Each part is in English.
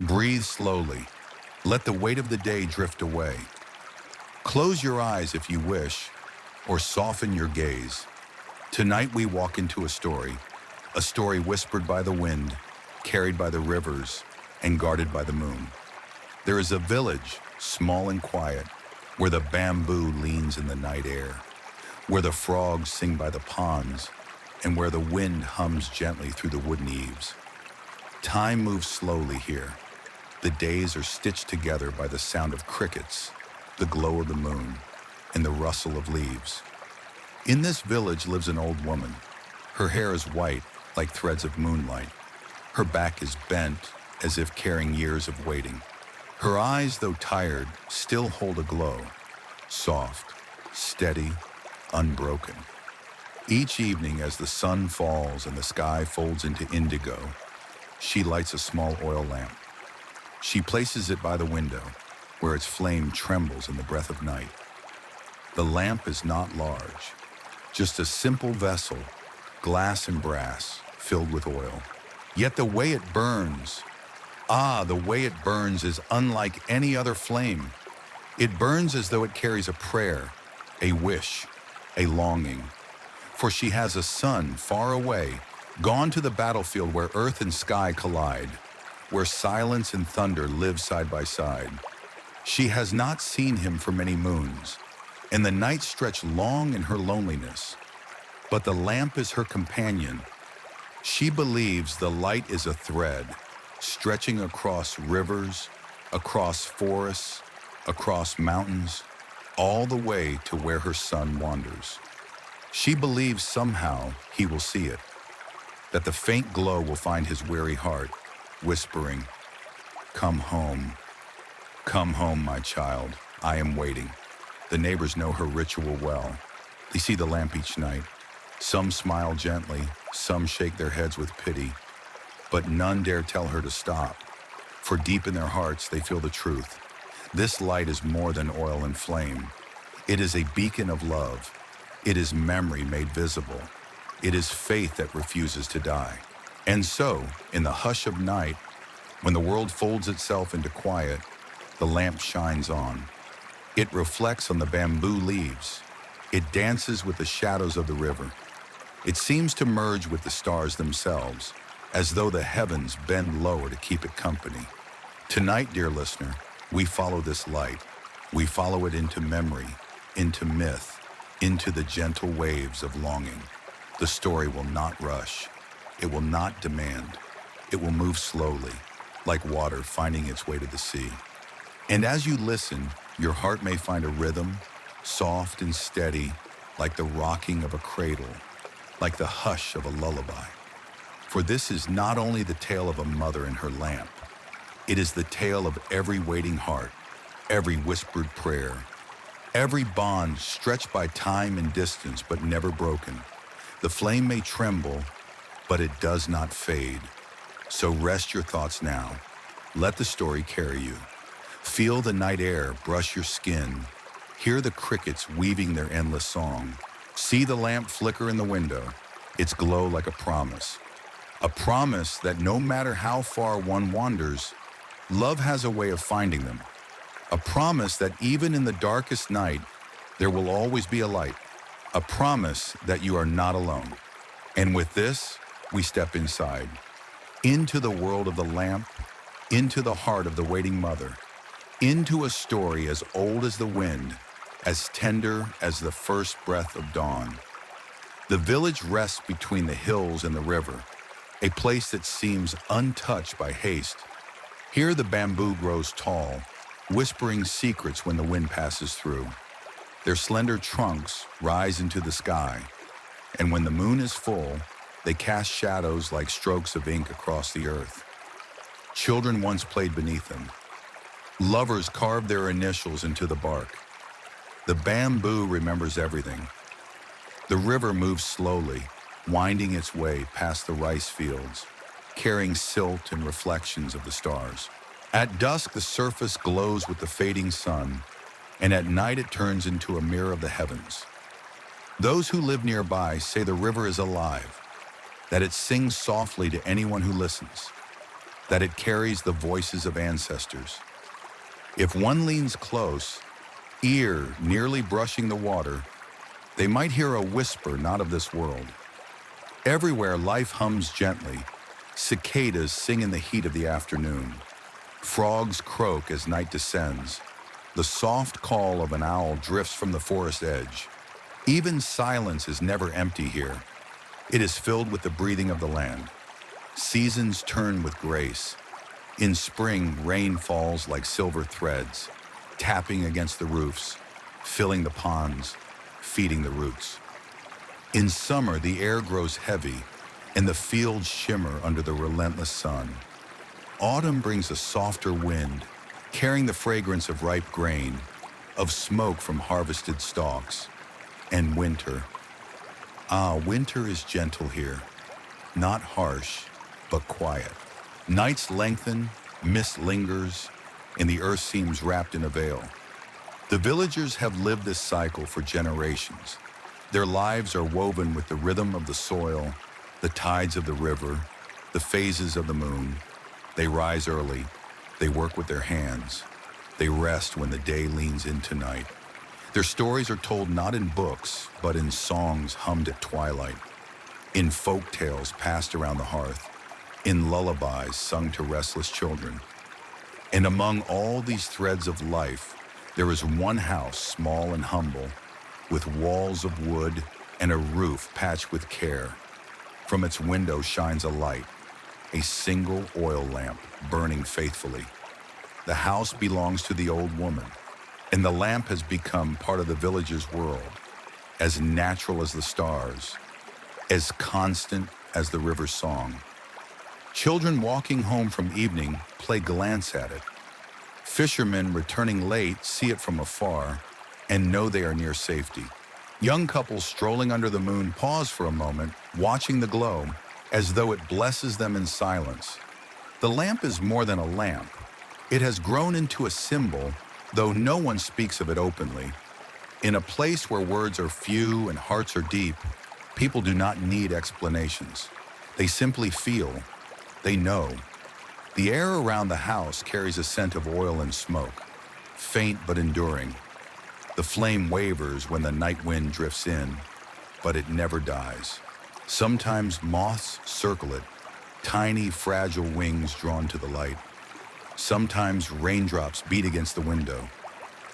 Breathe slowly. Let the weight of the day drift away. Close your eyes if you wish, or soften your gaze. Tonight we walk into a story whispered by the wind, carried by the rivers, and guarded by the moon. There is a village, small and quiet, where the bamboo leans in the night air, where the frogs sing by the ponds, and where the wind hums gently through the wooden eaves. Time moves slowly here. The days are stitched together by the sound of crickets, the glow of the moon, and the rustle of leaves. In this village lives an old woman. Her hair is white, like threads of moonlight. Her back is bent, as if carrying years of waiting. Her eyes, though tired, still hold a glow, soft, steady, unbroken. Each evening, as the sun falls and the sky folds into indigo, she lights a small oil lamp. She places it by the window, where its flame trembles in the breath of night. The lamp is not large, just a simple vessel, glass and brass, filled with oil. Yet the way it burns, the way it burns is unlike any other flame. It burns as though it carries a prayer, a wish, a longing. For she has a son far away, gone to the battlefield where earth and sky collide, where silence and thunder live side by side. She has not seen him for many moons, and the nights stretch long in her loneliness. But the lamp is her companion. She believes the light is a thread, stretching across rivers, across forests, across mountains, all the way to where her son wanders. She believes somehow he will see it, that the faint glow will find his weary heart, whispering, come home, my child, I am waiting." The neighbors know her ritual well. They see the lamp each night. Some smile gently, some shake their heads with pity, but none dare tell her to stop, for deep in their hearts they feel the truth. This light is more than oil and flame. It is a beacon of love. It is memory made visible. It is faith that refuses to die. And so, in the hush of night, when the world folds itself into quiet, the lamp shines on. It reflects on the bamboo leaves. It dances with the shadows of the river. It seems to merge with the stars themselves, as though the heavens bend lower to keep it company. Tonight, dear listener, we follow this light. We follow it into memory, into myth, into the gentle waves of longing. The story will not rush. It will not demand. It will move slowly, like water finding its way to the sea. And as you listen, your heart may find a rhythm, soft and steady, like the rocking of a cradle, like the hush of a lullaby. For this is not only the tale of a mother and her lamp, it is the tale of every waiting heart, every whispered prayer, every bond stretched by time and distance but never broken. The flame may tremble, but it does not fade. So rest your thoughts now. Let the story carry you. Feel the night air brush your skin. Hear the crickets weaving their endless song. See the lamp flicker in the window, its glow like a promise. A promise that no matter how far one wanders, love has a way of finding them. A promise that even in the darkest night, there will always be a light. A promise that you are not alone. And with this, we step inside, into the world of the lamp, into the heart of the waiting mother, into a story as old as the wind, as tender as the first breath of dawn. The village rests between the hills and the river, a place that seems untouched by haste. Here the bamboo grows tall, whispering secrets when the wind passes through. Their slender trunks rise into the sky, and when the moon is full, they cast shadows like strokes of ink across the earth. Children once played beneath them. Lovers carved their initials into the bark. The bamboo remembers everything. The river moves slowly, winding its way past the rice fields, carrying silt and reflections of the stars. At dusk, the surface glows with the fading sun, and at night it turns into a mirror of the heavens. Those who live nearby say the river is alive, that it sings softly to anyone who listens. that it carries the voices of ancestors. If one leans close, ear nearly brushing the water, they might hear a whisper not of this world. Everywhere life hums gently. Cicadas sing in the heat of the afternoon. Frogs croak as night descends. The soft call of an owl drifts from the forest edge. Even silence is never empty here. It is filled with the breathing of the land. Seasons turn with grace. In spring, rain falls like silver threads, tapping against the roofs, filling the ponds, feeding the roots. In summer, the air grows heavy, and the fields shimmer under the relentless sun. Autumn brings a softer wind, carrying the fragrance of ripe grain, of smoke from harvested stalks. And winter. Winter is gentle here, not harsh, but quiet. Nights lengthen, mist lingers, and the earth seems wrapped in a veil. The villagers have lived this cycle for generations. Their lives are woven with the rhythm of the soil, the tides of the river, the phases of the moon. They rise early, they work with their hands, they rest when the day leans into night. Their stories are told not in books, but in songs hummed at twilight, in folk tales passed around the hearth, in lullabies sung to restless children. And among all these threads of life, there is one house, small and humble, with walls of wood and a roof patched with care. From its window shines a light, a single oil lamp burning faithfully. The house belongs to the old woman, and the lamp has become part of the village's world, as natural as the stars, as constant as the river's song. Children walking home from evening play glance at it. Fishermen returning late see it from afar and know they are near safety. Young couples strolling under the moon pause for a moment, watching the glow, as though it blesses them in silence. The lamp is more than a lamp. It has grown into a symbol, though no one speaks of it openly. In a place where words are few and hearts are deep, people do not need explanations. They simply feel. They know. The air around the house carries a scent of oil and smoke, faint but enduring. The flame wavers when the night wind drifts in, but it never dies. Sometimes moths circle it, tiny, fragile wings drawn to the light. Sometimes raindrops beat against the window,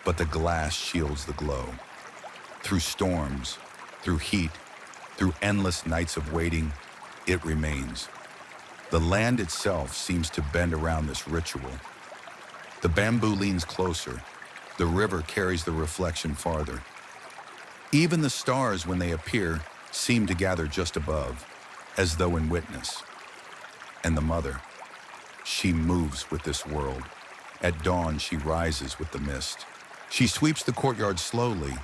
but the glass shields the glow. Through storms, through heat, through endless nights of waiting, it remains. The land itself seems to bend around this ritual. The bamboo leans closer. The river carries the reflection farther. Even the stars, when they appear, seem to gather just above, as though in witness. And the mother, she moves with this world. At dawn, she rises with the mist. She sweeps the courtyard slowly,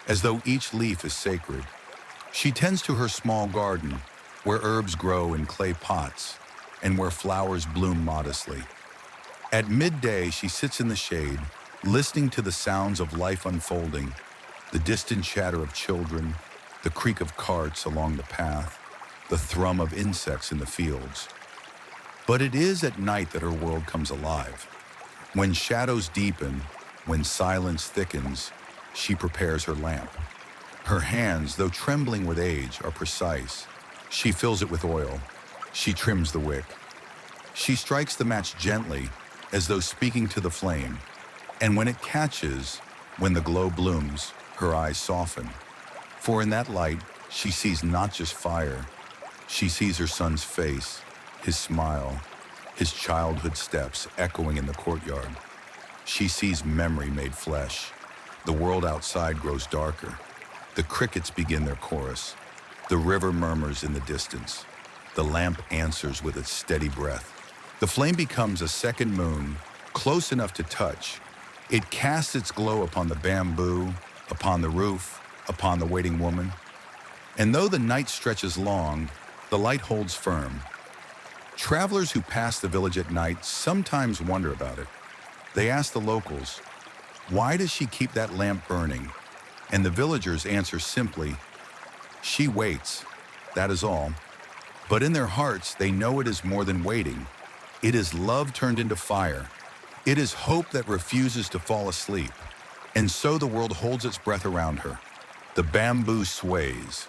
as though each leaf is sacred. She tends to her small garden, where herbs grow in clay pots, and where flowers bloom modestly. At midday, she sits in the shade, listening to the sounds of life unfolding, the distant chatter of children, the creak of carts along the path, the thrum of insects in the fields. But it is at night that her world comes alive. When shadows deepen, when silence thickens, she prepares her lamp. Her hands, though trembling with age, are precise. She fills it with oil. She trims the wick. She strikes the match gently, as though speaking to the flame. And when it catches, when the glow blooms, her eyes soften. For in that light, she sees not just fire. She sees her son's face, his smile, his childhood steps echoing in the courtyard. She sees memory made flesh. The world outside grows darker. The crickets begin their chorus. The river murmurs in the distance. The lamp answers with its steady breath. The flame becomes a second moon, close enough to touch. It casts its glow upon the bamboo, upon the roof, upon the waiting woman. And though the night stretches long, the light holds firm. Travelers who pass the village at night sometimes wonder about it. They ask the locals, "Why does she keep that lamp burning?" And the villagers answer simply, "She waits, that is all." But in their hearts, they know it is more than waiting. It is love turned into fire. It is hope that refuses to fall asleep. And so the world holds its breath around her. The bamboo sways,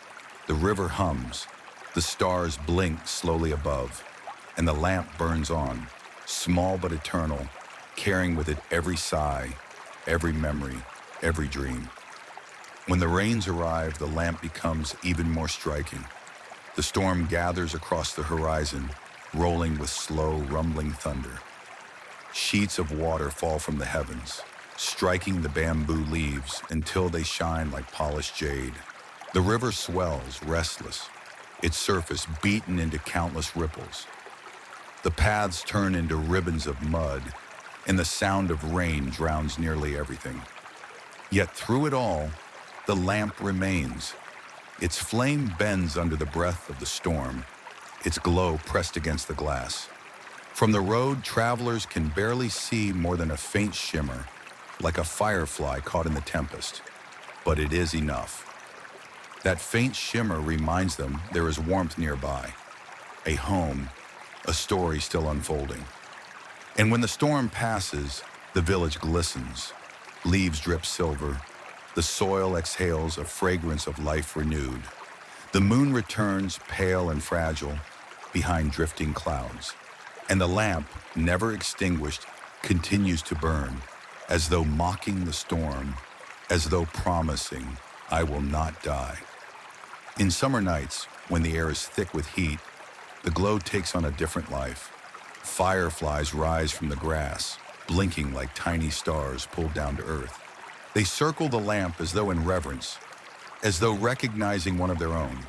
the river hums, the stars blink slowly above, and the lamp burns on, small but eternal, carrying with it every sigh, every memory, every dream. When the rains arrive, the lamp becomes even more striking. The storm gathers across the horizon, rolling with slow, rumbling thunder. Sheets of water fall from the heavens, striking the bamboo leaves until they shine like polished jade. The river swells, restless, its surface beaten into countless ripples. The paths turn into ribbons of mud, and the sound of rain drowns nearly everything. Yet through it all, the lamp remains. Its flame bends under the breath of the storm, its glow pressed against the glass. From the road, travelers can barely see more than a faint shimmer, like a firefly caught in the tempest. But it is enough. That faint shimmer reminds them there is warmth nearby, a home, a story still unfolding. And when the storm passes, the village glistens. Leaves drip silver. The soil exhales a fragrance of life renewed. The moon returns, pale and fragile, behind drifting clouds. And the lamp, never extinguished, continues to burn, as though mocking the storm, as though promising, I will not die. In summer nights, when the air is thick with heat, the glow takes on a different life. Fireflies rise from the grass, blinking like tiny stars pulled down to earth. They circle the lamp as though in reverence, as though recognizing one of their own.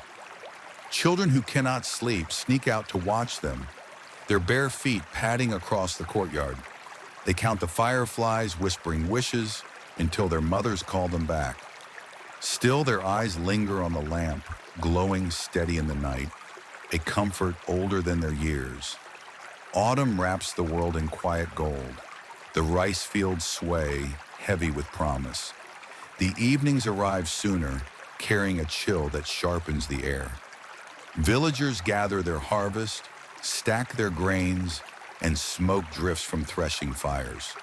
Children who cannot sleep sneak out to watch them, their bare feet padding across the courtyard. They count the fireflies, whispering wishes, until their mothers call them back. Still, their eyes linger on the lamp, glowing steady in the night, a comfort older than their years. Autumn wraps the world in quiet gold. The rice fields sway, heavy with promise. The evenings arrive sooner, carrying a chill that sharpens the air. Villagers gather their harvest, stack their grains, and smoke drifts from threshing fires.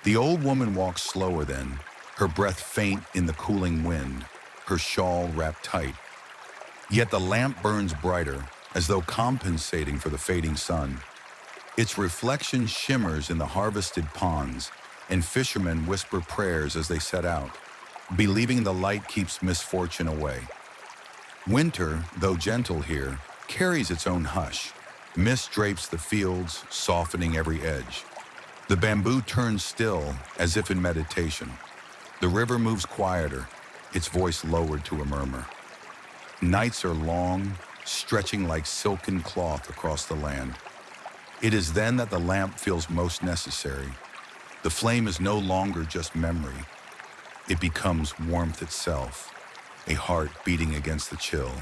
The old woman walks slower then, her breath faint in the cooling wind, her shawl wrapped tight. Yet the lamp burns brighter, as though compensating for the fading sun. Its reflection shimmers in the harvested ponds, and fishermen whisper prayers as they set out, believing the light keeps misfortune away. Winter, though gentle here, carries its own hush. Mist drapes the fields, softening every edge. The bamboo turns still, as if in meditation. The river moves quieter, its voice lowered to a murmur. Nights are long, stretching like silken cloth across the land. It is then that the lamp feels most necessary. The flame is no longer just memory. It becomes warmth itself, a heart beating against the chill.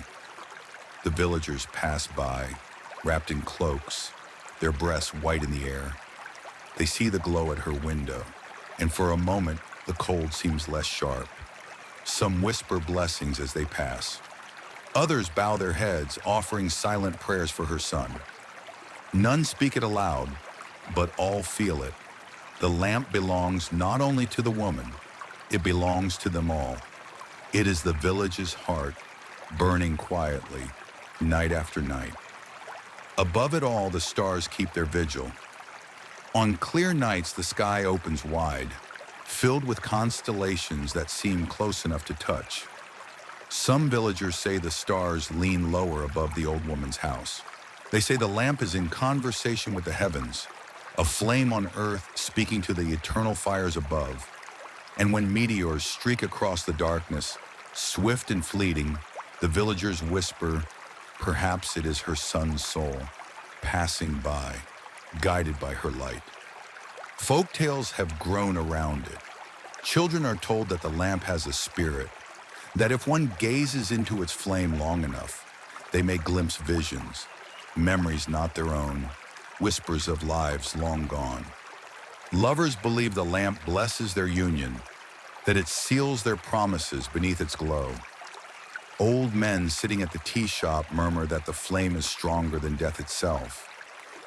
The villagers pass by, wrapped in cloaks, their breasts white in the air. They see the glow at her window, and for a moment, the cold seems less sharp. Some whisper blessings as they pass. Others bow their heads, offering silent prayers for her son. None speak it aloud, but all feel it. The lamp belongs not only to the woman, it belongs to them all. It is the village's heart, burning quietly, night after night. Above it all, the stars keep their vigil. On clear nights, the sky opens wide, filled with constellations that seem close enough to touch. Some villagers say the stars lean lower above the old woman's house. They say the lamp is in conversation with the heavens, a flame on earth speaking to the eternal fires above. And when meteors streak across the darkness, swift and fleeting, the villagers whisper, perhaps it is her son's soul, passing by, guided by her light. Folk tales have grown around it. Children are told that the lamp has a spirit, that if one gazes into its flame long enough, they may glimpse visions, memories not their own, whispers of lives long gone. Lovers believe the lamp blesses their union, that it seals their promises beneath its glow. Old men sitting at the tea shop murmur that the flame is stronger than death itself.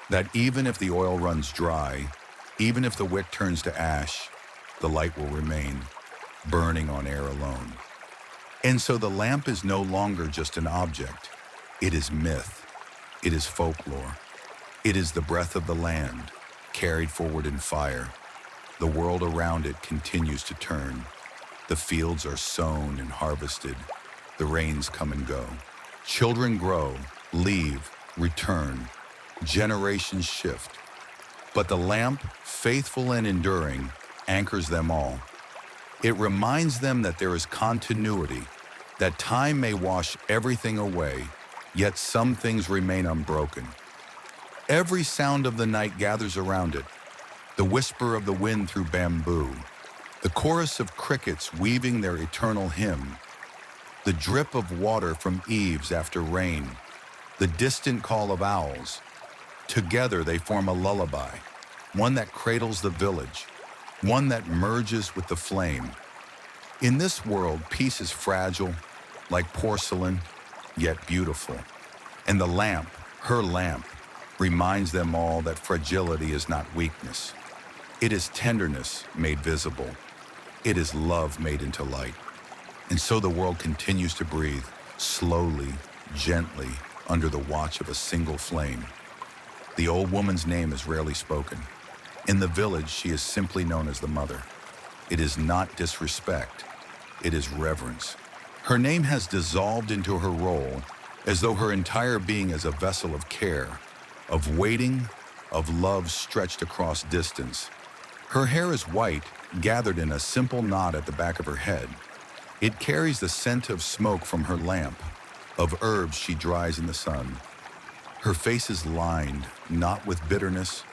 that even if the oil runs dry, even if the wick turns to ash, the light will remain, burning on air alone. And so the lamp is no longer just an object. It is myth. It is folklore. It is the breath of the land, carried forward in fire. The world around it continues to turn. The fields are sown and harvested. The rains come and go. Children grow, leave, return. Generations shift. But the lamp, faithful and enduring, anchors them all. It reminds them that there is continuity, that time may wash everything away, yet some things remain unbroken. Every sound of the night gathers around it, the whisper of the wind through bamboo, the chorus of crickets weaving their eternal hymn, the drip of water from eaves after rain, the distant call of owls. Together they form a lullaby, one that cradles the village, one that merges with the flame. In this world, peace is fragile, like porcelain, yet beautiful. And the lamp, her lamp, reminds them all that fragility is not weakness. It is tenderness made visible. It is love made into light. And so the world continues to breathe, slowly, gently, under the watch of a single flame. The old woman's name is rarely spoken. In the village, she is simply known as the mother. It is not disrespect. It is reverence. Her name has dissolved into her role, as though her entire being is a vessel of care, of waiting, of love stretched across distance. Her hair is white, gathered in a simple knot at the back of her head. It carries the scent of smoke from her lamp, of herbs she dries in the sun. Her face is lined, not with bitterness,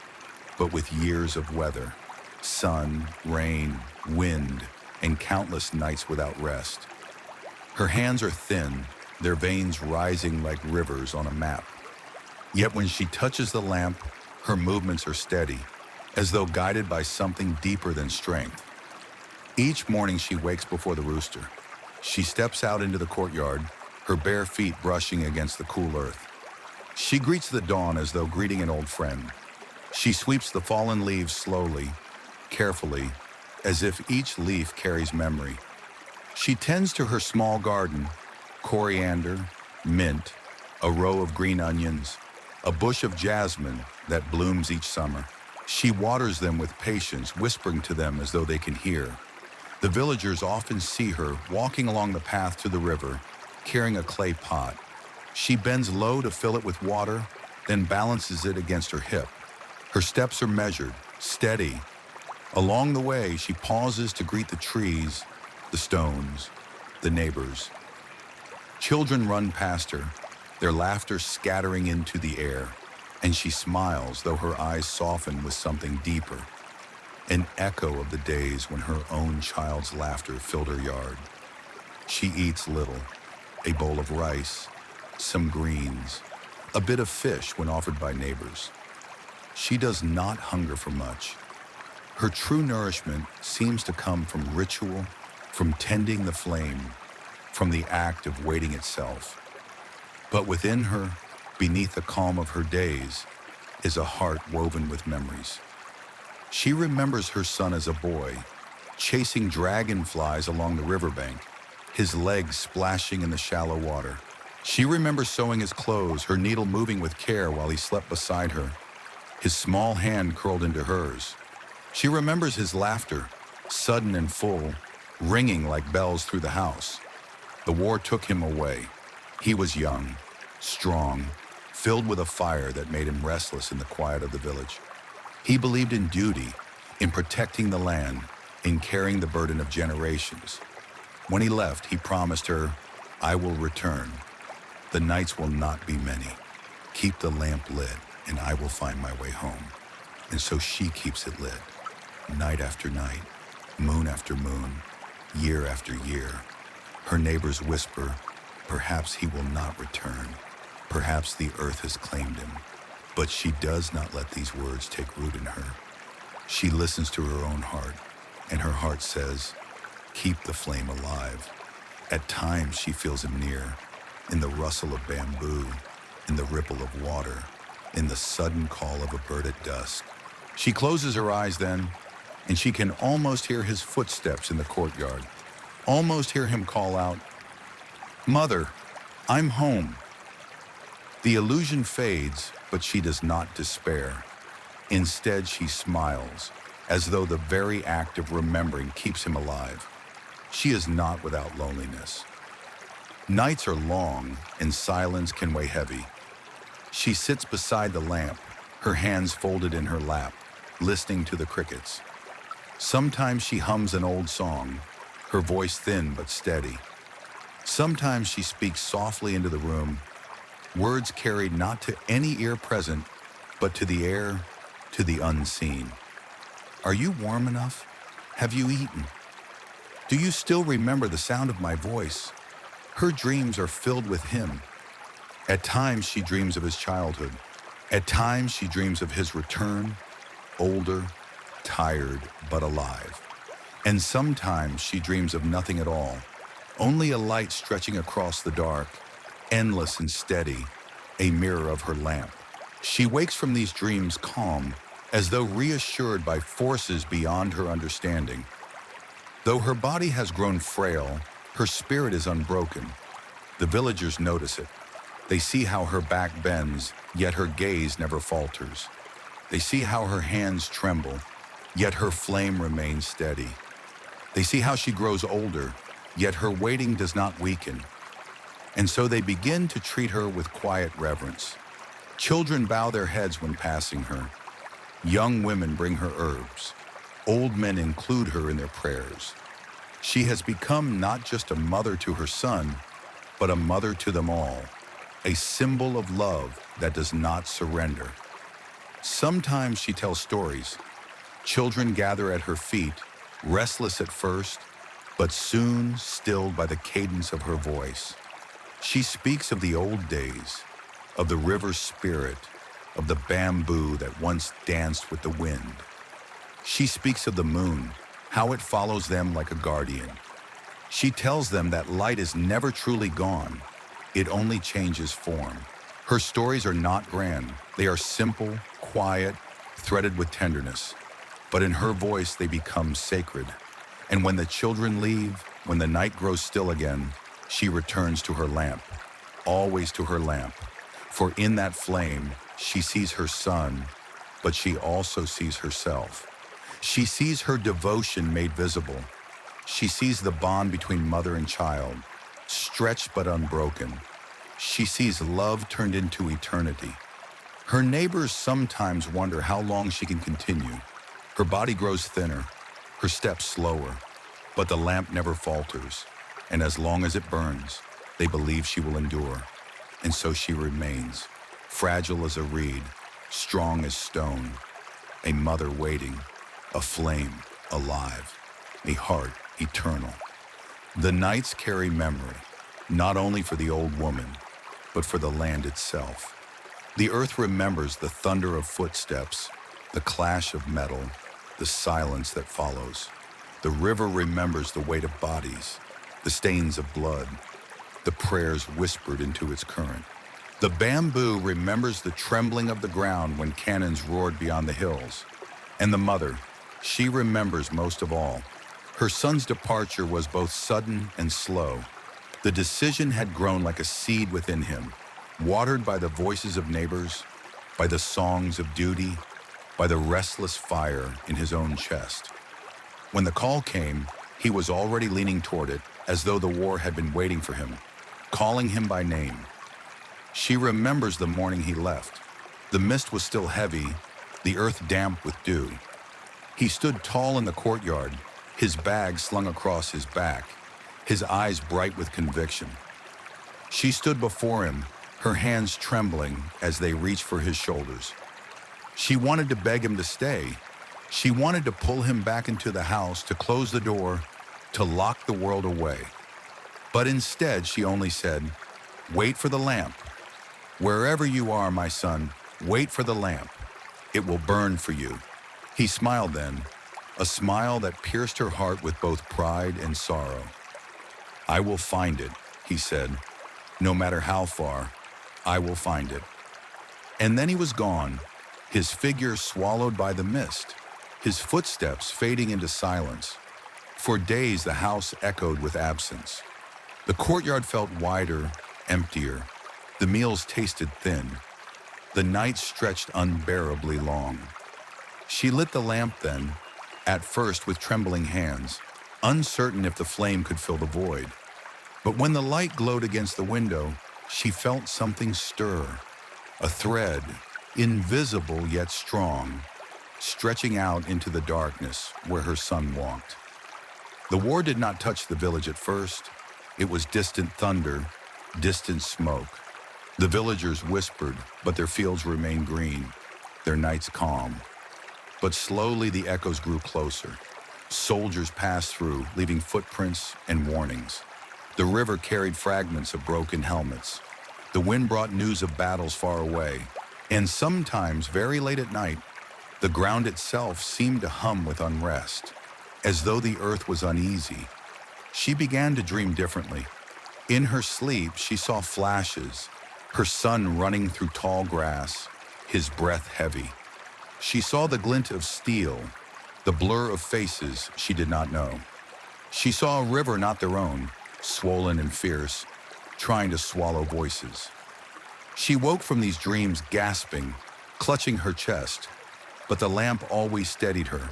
but with years of weather, sun, rain, wind, and countless nights without rest. Her hands are thin, their veins rising like rivers on a map. Yet when she touches the lamp, her movements are steady, as though guided by something deeper than strength. Each morning she wakes before the rooster. She steps out into the courtyard, her bare feet brushing against the cool earth. She greets the dawn as though greeting an old friend. She sweeps the fallen leaves slowly, carefully, as if each leaf carries memory. She tends to her small garden, coriander, mint, a row of green onions, a bush of jasmine that blooms each summer. She waters them with patience, whispering to them as though they can hear. The villagers often see her walking along the path to the river, carrying a clay pot. She bends low to fill it with water, then balances it against her hip. Her steps are measured, steady. Along the way, she pauses to greet the trees, the stones, the neighbors. Children run past her, their laughter scattering into the air, and she smiles, though her eyes soften with something deeper, an echo of the days when her own child's laughter filled her yard. She eats little, a bowl of rice, some greens, a bit of fish when offered by neighbors. She does not hunger for much. Her true nourishment seems to come from ritual, from tending the flame, from the act of waiting itself. But within her, beneath the calm of her days, is a heart woven with memories. She remembers her son as a boy, chasing dragonflies along the riverbank, his legs splashing in the shallow water. She remembers sewing his clothes, her needle moving with care while he slept beside her, his small hand curled into hers. She remembers his laughter, sudden and full, ringing like bells through the house. The war took him away. He was young, strong, filled with a fire that made him restless in the quiet of the village. He believed in duty, in protecting the land, in carrying the burden of generations. When he left, he promised her, "I will return. The nights will not be many. Keep the lamp lit, and I will find my way home." And so she keeps it lit, night after night, moon after moon, year after year. Her neighbors whisper, "Perhaps he will not return. Perhaps the earth has claimed him." But she does not let these words take root in her. She listens to her own heart, and her heart says, "Keep the flame alive." At times she feels him near, in the rustle of bamboo, in the ripple of water, in the sudden call of a bird at dusk. She closes her eyes then, and she can almost hear his footsteps in the courtyard, almost hear him call out, "Mother, I'm home." The illusion fades, but she does not despair. Instead, she smiles, as though the very act of remembering keeps him alive. She is not without loneliness. Nights are long, and silence can weigh heavy. She sits beside the lamp, her hands folded in her lap, listening to the crickets. Sometimes she hums an old song, her voice thin but steady. Sometimes she speaks softly into the room, words carried not to any ear present, but to the air, to the unseen. "Are you warm enough? Have you eaten? Do you still remember the sound of my voice?" Her dreams are filled with him. At times she dreams of his childhood. At times she dreams of his return, older, tired, but alive. And sometimes she dreams of nothing at all, only a light stretching across the dark, endless and steady, a mirror of her lamp. She wakes from these dreams calm, as though reassured by forces beyond her understanding. Though her body has grown frail, her spirit is unbroken. The villagers notice it. They see how her back bends, yet her gaze never falters. They see how her hands tremble, yet her flame remains steady. They see how she grows older, yet her waiting does not weaken. And so they begin to treat her with quiet reverence. Children bow their heads when passing her. Young women bring her herbs. Old men include her in their prayers. She has become not just a mother to her son, but a mother to them all, a symbol of love that does not surrender. Sometimes she tells stories. Children gather at her feet, restless at first, but soon stilled by the cadence of her voice. She speaks of the old days, of the river's spirit, of the bamboo that once danced with the wind. She speaks of the moon, how it follows them like a guardian. She tells them that light is never truly gone. It only changes form. Her stories are not grand. They are simple, quiet, threaded with tenderness. But in her voice, they become sacred. And when the children leave, when the night grows still again, she returns to her lamp, always to her lamp. For in that flame, she sees her son, but she also sees herself. She sees her devotion made visible. She sees the bond between mother and child, stretched but unbroken. She sees love turned into eternity. Her neighbors sometimes wonder how long she can continue. Her body grows thinner, her steps slower, but the lamp never falters. And as long as it burns, they believe she will endure. And so she remains, fragile as a reed, strong as stone, a mother waiting, a flame alive, a heart eternal. The nights carry memory, not only for the old woman, but for the land itself. The earth remembers the thunder of footsteps, the clash of metal, the silence that follows. The river remembers the weight of bodies, the stains of blood, the prayers whispered into its current. The bamboo remembers the trembling of the ground when cannons roared beyond the hills. And the mother, she remembers most of all. Her son's departure was both sudden and slow. The decision had grown like a seed within him, watered by the voices of neighbors, by the songs of duty, by the restless fire in his own chest. When the call came, he was already leaning toward it, as though the war had been waiting for him, calling him by name. She remembers the morning he left. The mist was still heavy, the earth damp with dew. He stood tall in the courtyard, his bag slung across his back, his eyes bright with conviction. She stood before him, her hands trembling as they reached for his shoulders. She wanted to beg him to stay. She wanted to pull him back into the house, to close the door, to lock the world away. But instead, she only said, "Wait for the lamp. Wherever you are, my son, wait for the lamp. It will burn for you." He smiled then, a smile that pierced her heart with both pride and sorrow. "I will find it," he said. "No matter how far, I will find it." And then he was gone, his figure swallowed by the mist, his footsteps fading into silence. For days the house echoed with absence. The courtyard felt wider, emptier. The meals tasted thin. The nights stretched unbearably long. She lit the lamp then, at first with trembling hands, uncertain if the flame could fill the void. But when the light glowed against the window, she felt something stir, a thread, invisible yet strong, stretching out into the darkness where her son walked. The war did not touch the village at first. It was distant thunder, distant smoke. The villagers whispered, but their fields remained green, their nights calm. But slowly the echoes grew closer. Soldiers passed through, leaving footprints and warnings. The river carried fragments of broken helmets. The wind brought news of battles far away. And sometimes, very late at night, the ground itself seemed to hum with unrest, as though the earth was uneasy. She began to dream differently. In her sleep, she saw flashes, her son running through tall grass, his breath heavy. She saw the glint of steel, the blur of faces she did not know. She saw a river not their own, swollen and fierce, trying to swallow voices. She woke from these dreams gasping, clutching her chest, but the lamp always steadied her.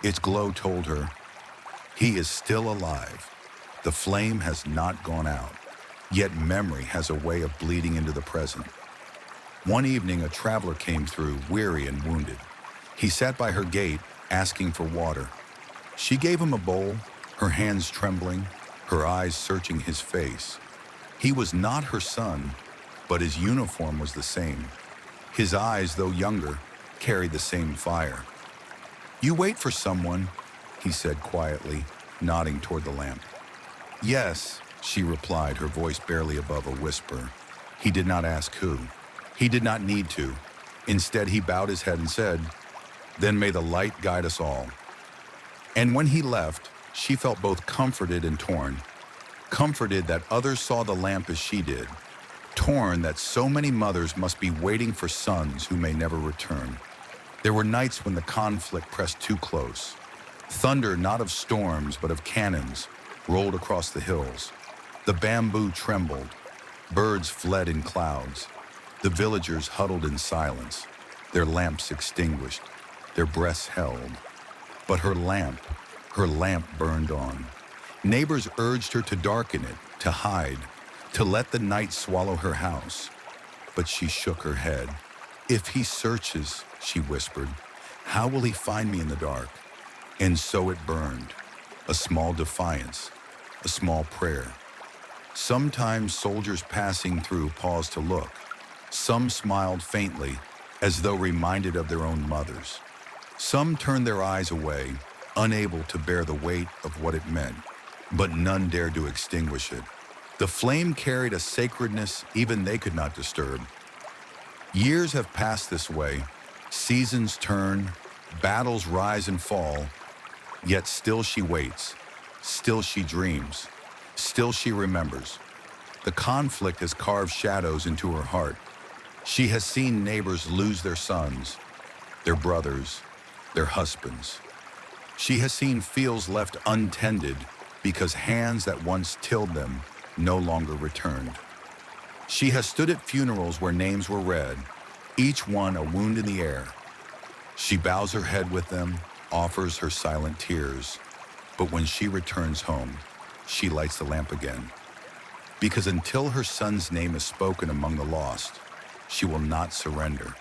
Its glow told her, he is still alive. The flame has not gone out, yet memory has a way of bleeding into the present. One evening, a traveler came through, weary and wounded. He sat by her gate, asking for water. She gave him a bowl, her hands trembling, her eyes searching his face. He was not her son, but his uniform was the same. His eyes, though younger, carried the same fire. You wait for someone, he said quietly, nodding toward the lamp. Yes, she replied, her voice barely above a whisper. He did not ask who. He did not need to. Instead, he bowed his head and said, then may the light guide us all. And when he left, she felt both comforted and torn. Comforted that others saw the lamp as she did. Torn that so many mothers must be waiting for sons who may never return. There were nights when the conflict pressed too close. Thunder not of storms but of cannons rolled across the hills. The bamboo trembled. Birds fled in clouds. The villagers huddled in silence, their lamps extinguished, their breaths held. But her lamp burned on. Neighbors urged her to darken it, to hide, to let the night swallow her house. But she shook her head. If he searches, she whispered, how will he find me in the dark? And so it burned, a small defiance, a small prayer. Sometimes soldiers passing through paused to look. Some smiled faintly, as though reminded of their own mothers. Some turned their eyes away, unable to bear the weight of what it meant, but none dared to extinguish it. The flame carried a sacredness even they could not disturb. Years have passed this way. Seasons turn, battles rise and fall, yet still she waits, still she dreams, still she remembers. The conflict has carved shadows into her heart. She has seen neighbors lose their sons, their brothers, their husbands. She has seen fields left untended because hands that once tilled them no longer returned. She has stood at funerals where names were read, each one a wound in the air. She bows her head with them, offers her silent tears, but when she returns home, she lights the lamp again. Because until her son's name is spoken among the lost, she will not surrender.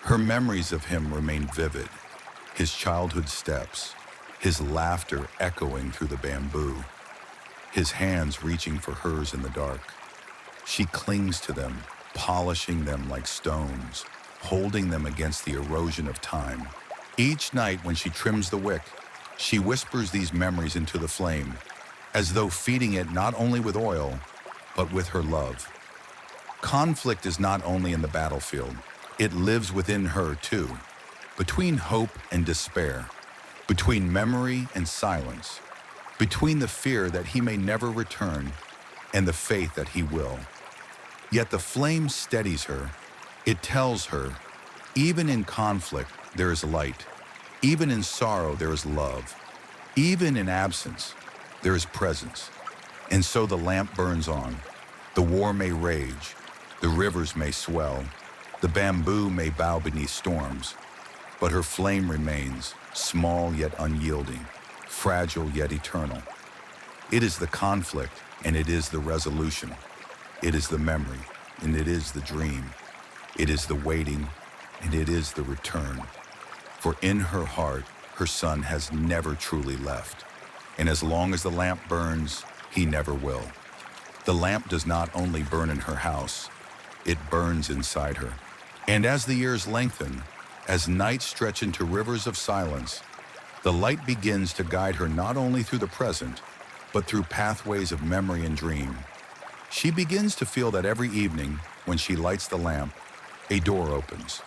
Her memories of him remain vivid, his childhood steps, his laughter echoing through the bamboo, his hands reaching for hers in the dark. She clings to them, polishing them like stones, holding them against the erosion of time. Each night when she trims the wick, she whispers these memories into the flame, as though feeding it not only with oil, but with her love. Conflict is not only in the battlefield, it lives within her too, between hope and despair, between memory and silence, between the fear that he may never return and the faith that he will. Yet the flame steadies her, It tells her, even in conflict, there is light. Even in sorrow, there is love. Even in absence, there is presence. And so the lamp burns on. The war may rage. The rivers may swell. The bamboo may bow beneath storms. But her flame remains, small yet unyielding, fragile yet eternal. It is the conflict, and it is the resolution. It is the memory, and it is the dream. It is the waiting, and it is the return. For in her heart, her son has never truly left. And as long as the lamp burns, he never will. The lamp does not only burn in her house, it burns inside her. And as the years lengthen, as nights stretch into rivers of silence, the light begins to guide her not only through the present, but through pathways of memory and dream. She begins to feel that every evening, when she lights the lamp, a door opens.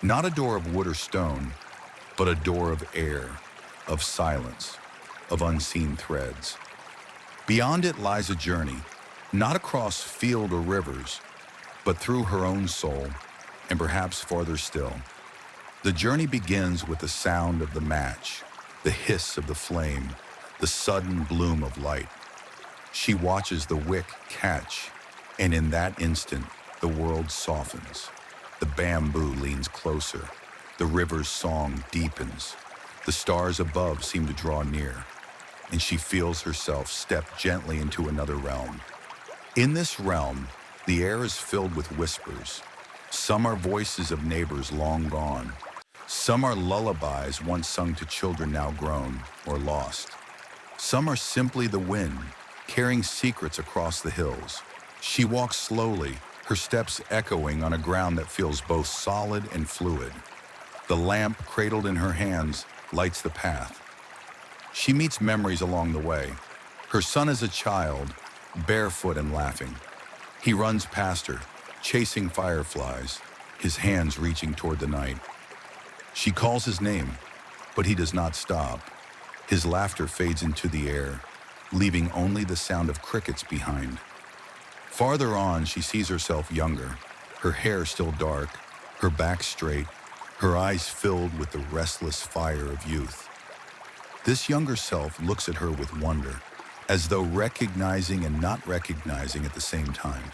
Not a door of wood or stone, but a door of air, of silence, of unseen threads. Beyond it lies a journey, not across field or rivers, but through her own soul, and perhaps farther still. The journey begins with the sound of the match, the hiss of the flame, the sudden bloom of light. She watches the wick catch, and in that instant, the world softens. The bamboo leans closer. The river's song deepens. The stars above seem to draw near, and she feels herself step gently into another realm. In this realm, the air is filled with whispers. Some are voices of neighbors long gone. Some are lullabies once sung to children now grown or lost. Some are simply the wind, carrying secrets across the hills. She walks slowly, her steps echoing on a ground that feels both solid and fluid. The lamp, cradled in her hands, lights the path. She meets memories along the way. Her son is a child, barefoot and laughing. He runs past her, chasing fireflies, his hands reaching toward the night. She calls his name, but he does not stop. His laughter fades into the air, leaving only the sound of crickets behind. Farther on, she sees herself younger, her hair still dark, her back straight, her eyes filled with the restless fire of youth. This younger self looks at her with wonder, as though recognizing and not recognizing at the same time.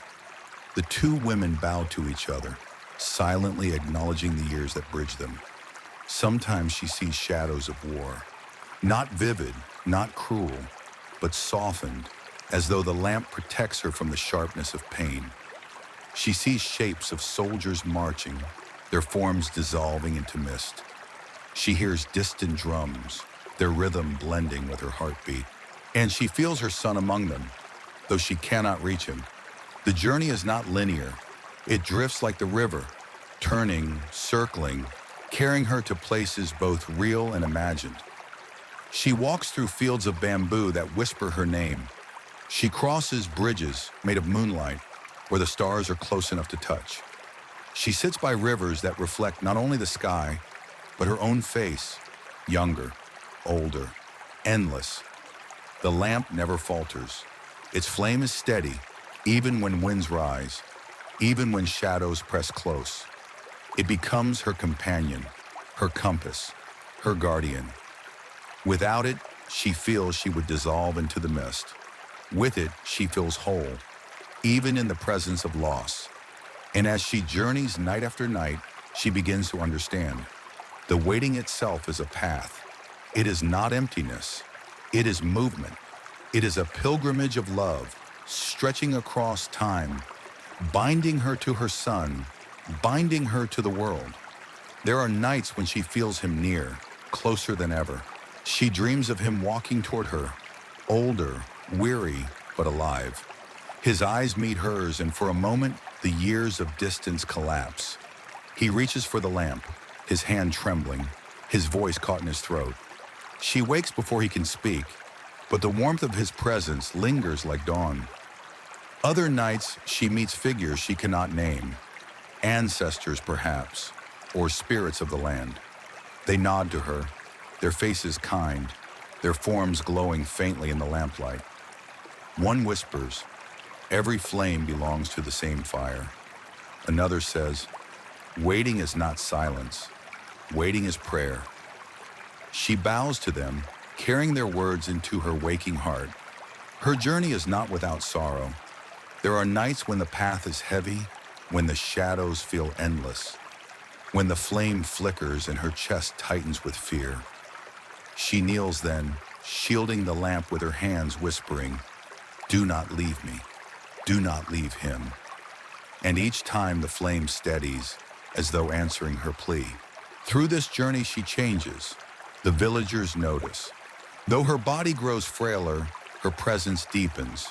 The two women bow to each other, silently acknowledging the years that bridge them. Sometimes she sees shadows of war, not vivid, not cruel, but softened, as though the lamp protects her from the sharpness of pain. She sees shapes of soldiers marching, their forms dissolving into mist. She hears distant drums, their rhythm blending with her heartbeat. And she feels her son among them, though she cannot reach him. The journey is not linear. It drifts like the river, turning, circling, carrying her to places both real and imagined. She walks through fields of bamboo that whisper her name. She crosses bridges made of moonlight where the stars are close enough to touch. She sits by rivers that reflect not only the sky, but her own face, younger, older, endless. The lamp never falters. Its flame is steady, even when winds rise, even when shadows press close. It becomes her companion, her compass, her guardian. Without it, she feels she would dissolve into the mist. With it, she feels whole, even in the presence of loss. And as she journeys night after night, she begins to understand. The waiting itself is a path. It is not emptiness. It is movement. It is a pilgrimage of love, stretching across time, binding her to her son, binding her to the world. There are nights when she feels him near, closer than ever. She dreams of him walking toward her, older, weary, but alive. His eyes meet hers, and for a moment, the years of distance collapse. He reaches for the lamp, his hand trembling, his voice caught in his throat. She wakes before he can speak, but the warmth of his presence lingers like dawn. Other nights, she meets figures she cannot name, ancestors perhaps, or spirits of the land. They nod to her, their faces kind, their forms glowing faintly in the lamplight. One whispers, "Every flame belongs to the same fire." Another says, Waiting is not silence. Waiting is prayer. She bows to them, carrying their words into her waking heart. Her journey is not without sorrow. There are nights when the path is heavy, when the shadows feel endless, when the flame flickers and her chest tightens with fear. She kneels then, shielding the lamp with her hands, whispering, "Do not leave me. Do not leave him." And each time the flame steadies, as though answering her plea. Through this journey she changes. The villagers notice. Though her body grows frailer, her presence deepens.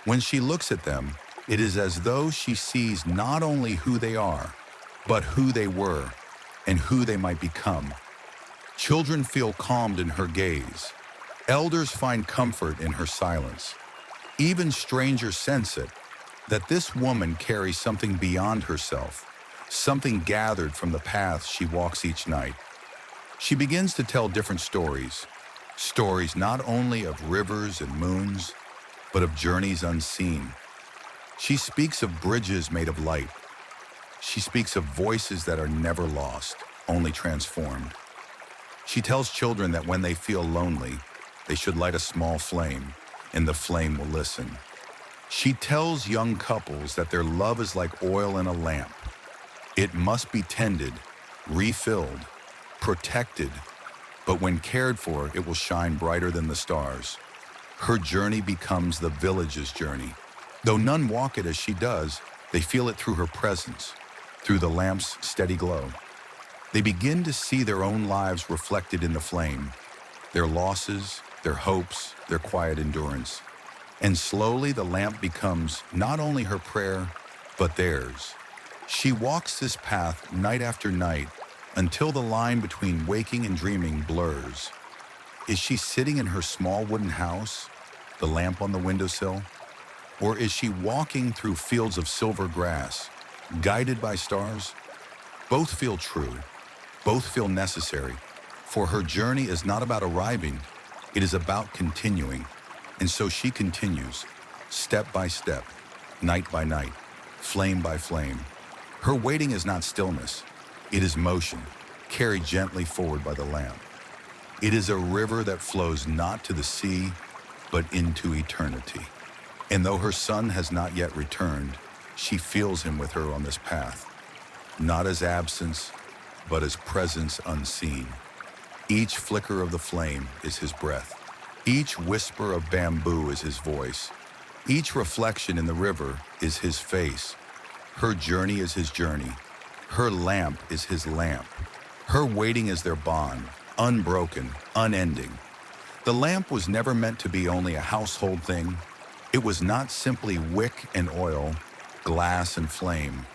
When she looks at them, it is as though she sees not only who they are, but who they were and who they might become. Children feel calmed in her gaze. Elders find comfort in her silence. Even strangers sense it, that this woman carries something beyond herself, something gathered from the path she walks each night. She begins to tell different stories not only of rivers and moons, but of journeys unseen. She speaks of bridges made of light. She speaks of voices that are never lost, only transformed. She tells children that when they feel lonely, they should light a small flame, and the flame will listen. She tells young couples that their love is like oil in a lamp. It must be tended, refilled, protected, but when cared for, it will shine brighter than the stars. Her journey becomes the village's journey. Though none walk it as she does, they feel it through her presence, through the lamp's steady glow. They begin to see their own lives reflected in the flame, their losses, their hopes, their quiet endurance. And slowly the lamp becomes not only her prayer, but theirs. She walks this path night after night until the line between waking and dreaming blurs. Is she sitting in her small wooden house, the lamp on the windowsill? Or is she walking through fields of silver grass, guided by stars? Both feel true. Both feel necessary. For her journey is not about arriving, it is about continuing. And so she continues, step by step, night by night, flame by flame. Her waiting is not stillness. It is motion, carried gently forward by the lamp. It is a river that flows not to the sea, but into eternity. And though her son has not yet returned, she feels him with her on this path, not as absence, but as presence unseen. Each flicker of the flame is his breath. Each whisper of bamboo is his voice. Each reflection in the river is his face. Her journey is his journey. Her lamp is his lamp. Her waiting is their bond, unbroken, unending. The lamp was never meant to be only a household thing. It was not simply wick and oil, glass and flame.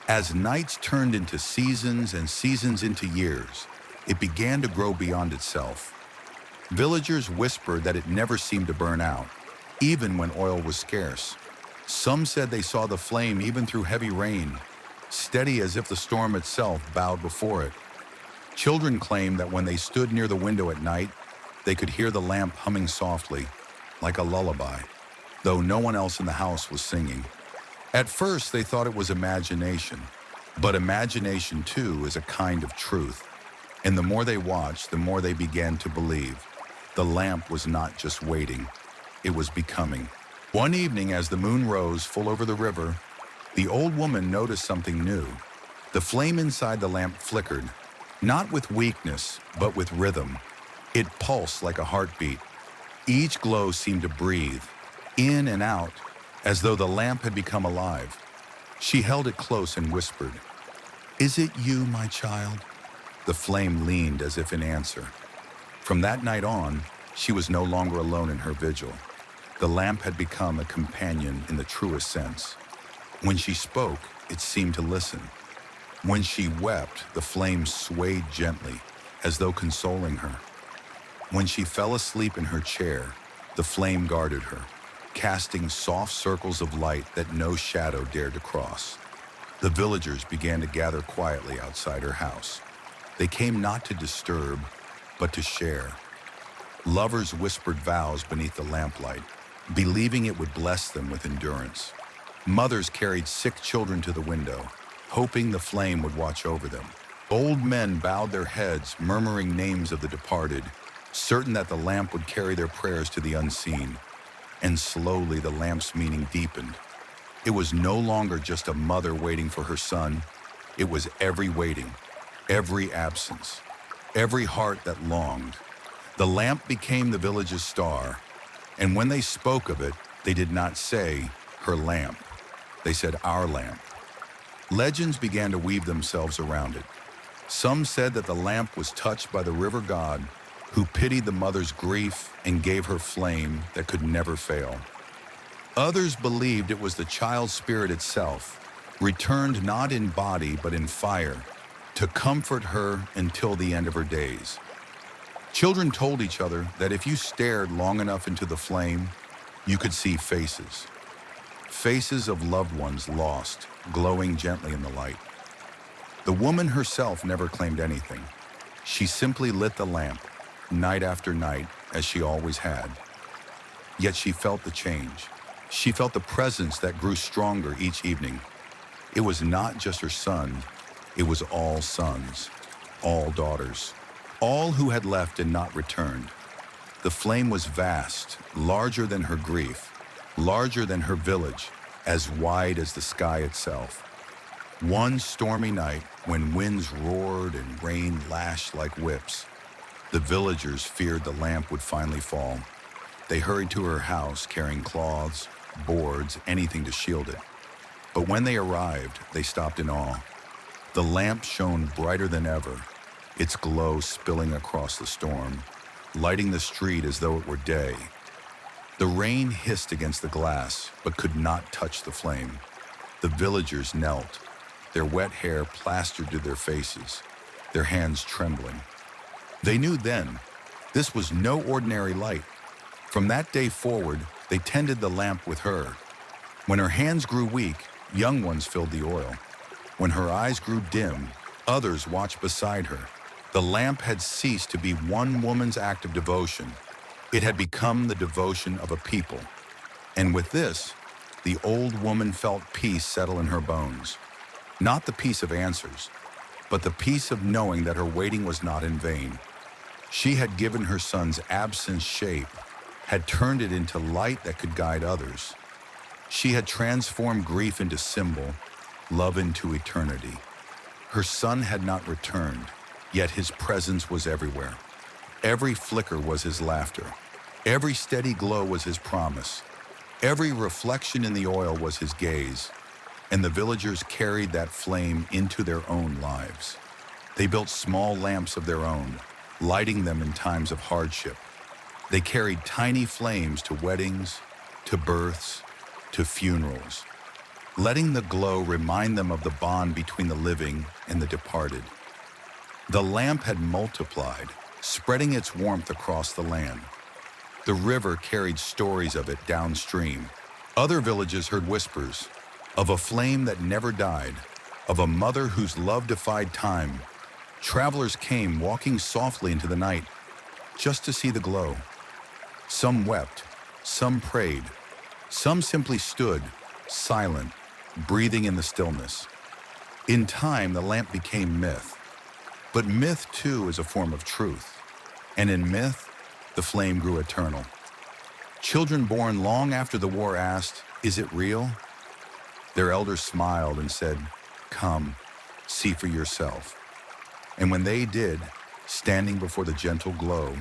As nights turned into seasons and seasons into years, it began to grow beyond itself. Villagers whispered that it never seemed to burn out, even when oil was scarce. Some said they saw the flame even through heavy rain, steady as if the storm itself bowed before it. Children claimed that when they stood near the window at night, they could hear the lamp humming softly, like a lullaby, though no one else in the house was singing. At first, they thought it was imagination, but imagination, too, is a kind of truth. And the more they watched, the more they began to believe. The lamp was not just waiting, it was becoming. One evening, as the moon rose full over the river, the old woman noticed something new. The flame inside the lamp flickered, not with weakness, but with rhythm. It pulsed like a heartbeat. Each glow seemed to breathe, in and out, as though the lamp had become alive. She held it close and whispered, "Is it you, my child?" The flame leaned as if in answer. From that night on, she was no longer alone in her vigil. The lamp had become a companion in the truest sense. When she spoke, it seemed to listen. When she wept, the flame swayed gently, as though consoling her. When she fell asleep in her chair, the flame guarded her, casting soft circles of light that no shadow dared to cross. The villagers began to gather quietly outside her house. They came not to disturb, but to share. Lovers whispered vows beneath the lamplight, believing it would bless them with endurance. Mothers carried sick children to the window, hoping the flame would watch over them. Old men bowed their heads, murmuring names of the departed, certain that the lamp would carry their prayers to the unseen. And slowly the lamp's meaning deepened. It was no longer just a mother waiting for her son. It was every waiting, every absence, every heart that longed. The lamp became the village's star, and when they spoke of it, they did not say, her lamp. They said, our lamp. Legends began to weave themselves around it. Some said that the lamp was touched by the river god, who pitied the mother's grief and gave her flame that could never fail. Others believed it was the child's spirit itself, returned not in body but in fire, to comfort her until the end of her days. Children told each other that if you stared long enough into the flame, you could see faces. Faces of loved ones lost, glowing gently in the light. The woman herself never claimed anything. She simply lit the lamp, night after night, as she always had. Yet she felt the change. She felt the presence that grew stronger each evening. It was not just her son, it was all sons, all daughters, all who had left and not returned. The flame was vast, larger than her grief, larger than her village, as wide as the sky itself. One stormy night, when winds roared and rain lashed like whips, the villagers feared the lamp would finally fall. They hurried to her house carrying cloths, boards, anything to shield it. But when they arrived, they stopped in awe. The lamp shone brighter than ever, its glow spilling across the storm, lighting the street as though it were day. The rain hissed against the glass, but could not touch the flame. The villagers knelt, their wet hair plastered to their faces, their hands trembling. They knew then, this was no ordinary light. From that day forward, they tended the lamp with her. When her hands grew weak, young ones filled the oil. When her eyes grew dim, others watched beside her. The lamp had ceased to be one woman's act of devotion. It had become the devotion of a people. And with this, the old woman felt peace settle in her bones. Not the peace of answers, but the peace of knowing that her waiting was not in vain. She had given her son's absence shape, had turned it into light that could guide others. She had transformed grief into symbol, love into eternity. Her son had not returned, yet his presence was everywhere. Every flicker was his laughter. Every steady glow was his promise. Every reflection in the oil was his gaze. And the villagers carried that flame into their own lives. They built small lamps of their own, lighting them in times of hardship. They carried tiny flames to weddings, to births, to funerals, letting the glow remind them of the bond between the living and the departed. The lamp had multiplied, spreading its warmth across the land. The river carried stories of it downstream. Other villages heard whispers of a flame that never died, of a mother whose love defied time. Travelers came walking softly into the night just to see the glow. Some wept, some prayed, some simply stood, silent, breathing in the stillness. In time, the lamp became myth. But myth, too, is a form of truth. And in myth, the flame grew eternal. Children born long after the war asked, "Is it real?" Their elders smiled and said, "Come, see for yourself." And when they did, standing before the gentle glow,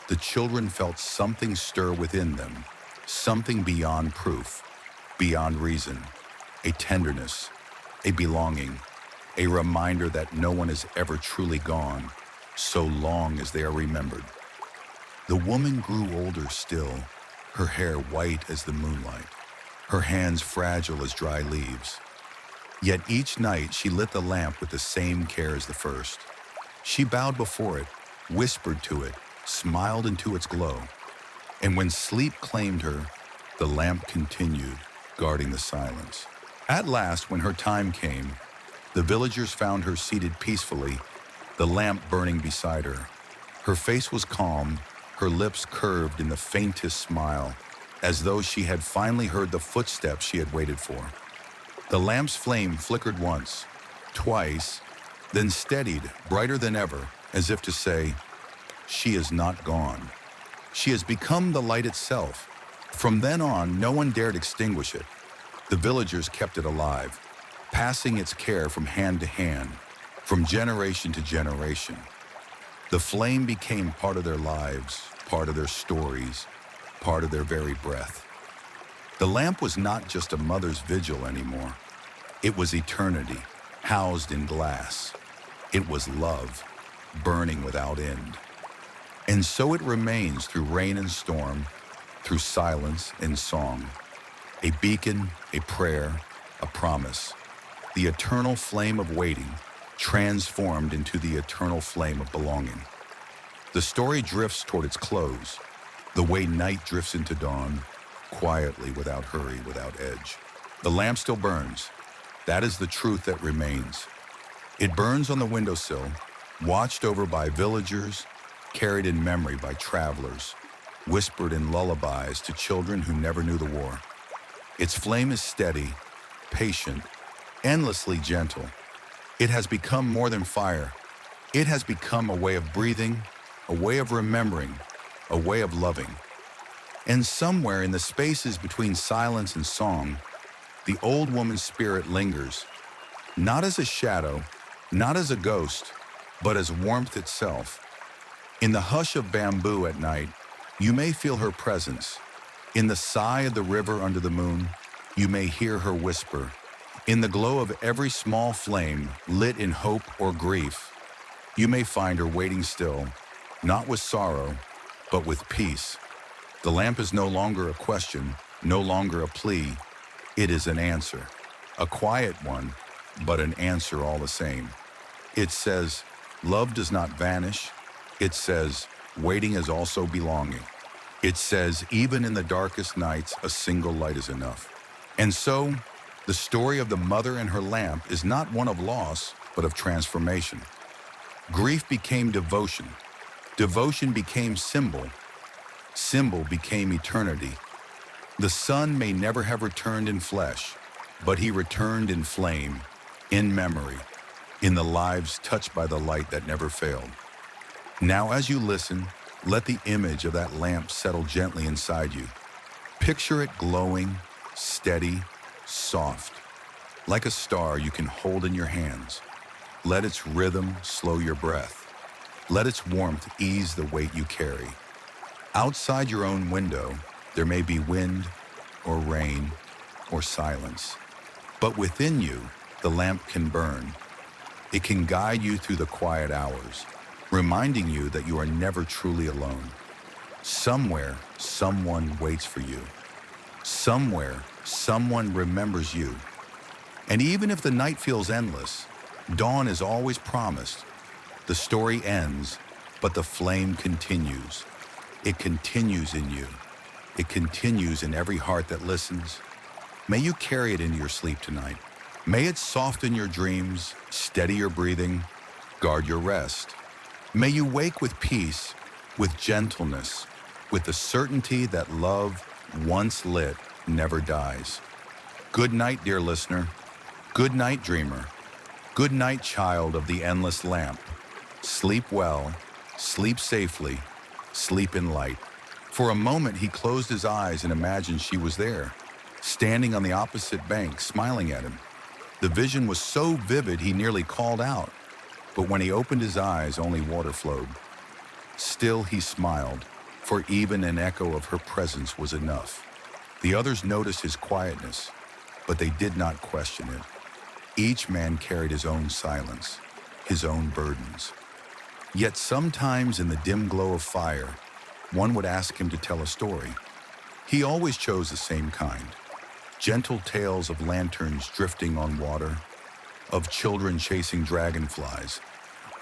the children felt something stir within them, something beyond proof, beyond reason, a tenderness, a belonging, a reminder that no one is ever truly gone, so long as they are remembered. The woman grew older still, her hair white as the moonlight, her hands fragile as dry leaves. Yet each night she lit the lamp with the same care as the first. She bowed before it, whispered to it, smiled into its glow. And when sleep claimed her, the lamp continued, guarding the silence. At last, when her time came, the villagers found her seated peacefully, the lamp burning beside her. Her face was calm, her lips curved in the faintest smile, as though she had finally heard the footsteps she had waited for. The lamp's flame flickered once, twice, then steadied, brighter than ever, as if to say, "She is not gone. She has become the light itself." From then on, no one dared extinguish it. The villagers kept it alive, passing its care from hand to hand, from generation to generation. The flame became part of their lives, part of their stories, part of their very breath. The lamp was not just a mother's vigil anymore. It was eternity, housed in glass. It was love, burning without end. And so it remains through rain and storm, through silence and song. A beacon, a prayer, a promise. The eternal flame of waiting, transformed into the eternal flame of belonging. The story drifts toward its close, the way night drifts into dawn, quietly, without hurry, without edge. The lamp still burns. That is the truth that remains. It burns on the windowsill, watched over by villagers, carried in memory by travelers, whispered in lullabies to children who never knew the war. Its flame is steady, patient, endlessly gentle. It has become more than fire. It has become a way of breathing, a way of remembering, a way of loving. And somewhere in the spaces between silence and song, the old woman's spirit lingers, not as a shadow, not as a ghost, but as warmth itself. In the hush of bamboo at night, you may feel her presence. In the sigh of the river under the moon, you may hear her whisper. In the glow of every small flame, lit in hope or grief, you may find her waiting still, not with sorrow, but with peace. The lamp is no longer a question, no longer a plea. It is an answer, a quiet one, but an answer all the same. It says, love does not vanish. It says, waiting is also belonging. It says, even in the darkest nights, a single light is enough. And so, the story of the mother and her lamp is not one of loss, but of transformation. Grief became devotion. Devotion became symbol. Symbol became eternity. The sun may never have returned in flesh, but he returned in flame, in memory, in the lives touched by the light that never failed. Now, as you listen, let the image of that lamp settle gently inside you. Picture it glowing, steady, soft, like a star you can hold in your hands. Let its rhythm slow your breath. Let its warmth ease the weight you carry. Outside your own window, there may be wind or rain or silence. But within you, the lamp can burn. It can guide you through the quiet hours, reminding you that you are never truly alone. Somewhere, someone waits for you. Somewhere, someone remembers you. And even if the night feels endless, dawn is always promised. The story ends, but the flame continues. It continues in you. It continues in every heart that listens. May you carry it into your sleep tonight. May it soften your dreams, steady your breathing, guard your rest. May you wake with peace, with gentleness, with the certainty that love, once lit, never dies. Good night, dear listener. Good night, dreamer. Good night, child of the endless lamp. Sleep well, sleep safely, sleep in light. For a moment, he closed his eyes and imagined she was there, standing on the opposite bank, smiling at him. The vision was so vivid he nearly called out, but when he opened his eyes, only water flowed. Still he smiled, for even an echo of her presence was enough. The others noticed his quietness, but they did not question it. Each man carried his own silence, his own burdens. Yet sometimes in the dim glow of fire, one would ask him to tell a story. He always chose the same kind. Gentle tales of lanterns drifting on water, of children chasing dragonflies,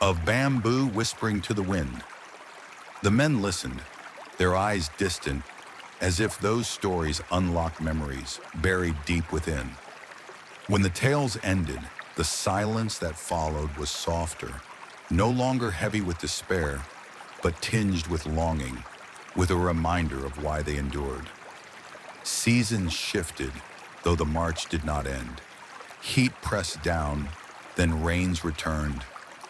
of bamboo whispering to the wind. The men listened, their eyes distant, as if those stories unlocked memories buried deep within. When the tales ended, the silence that followed was softer, no longer heavy with despair, but tinged with longing, with a reminder of why they endured. Seasons shifted, though the march did not end. Heat pressed down, then rains returned,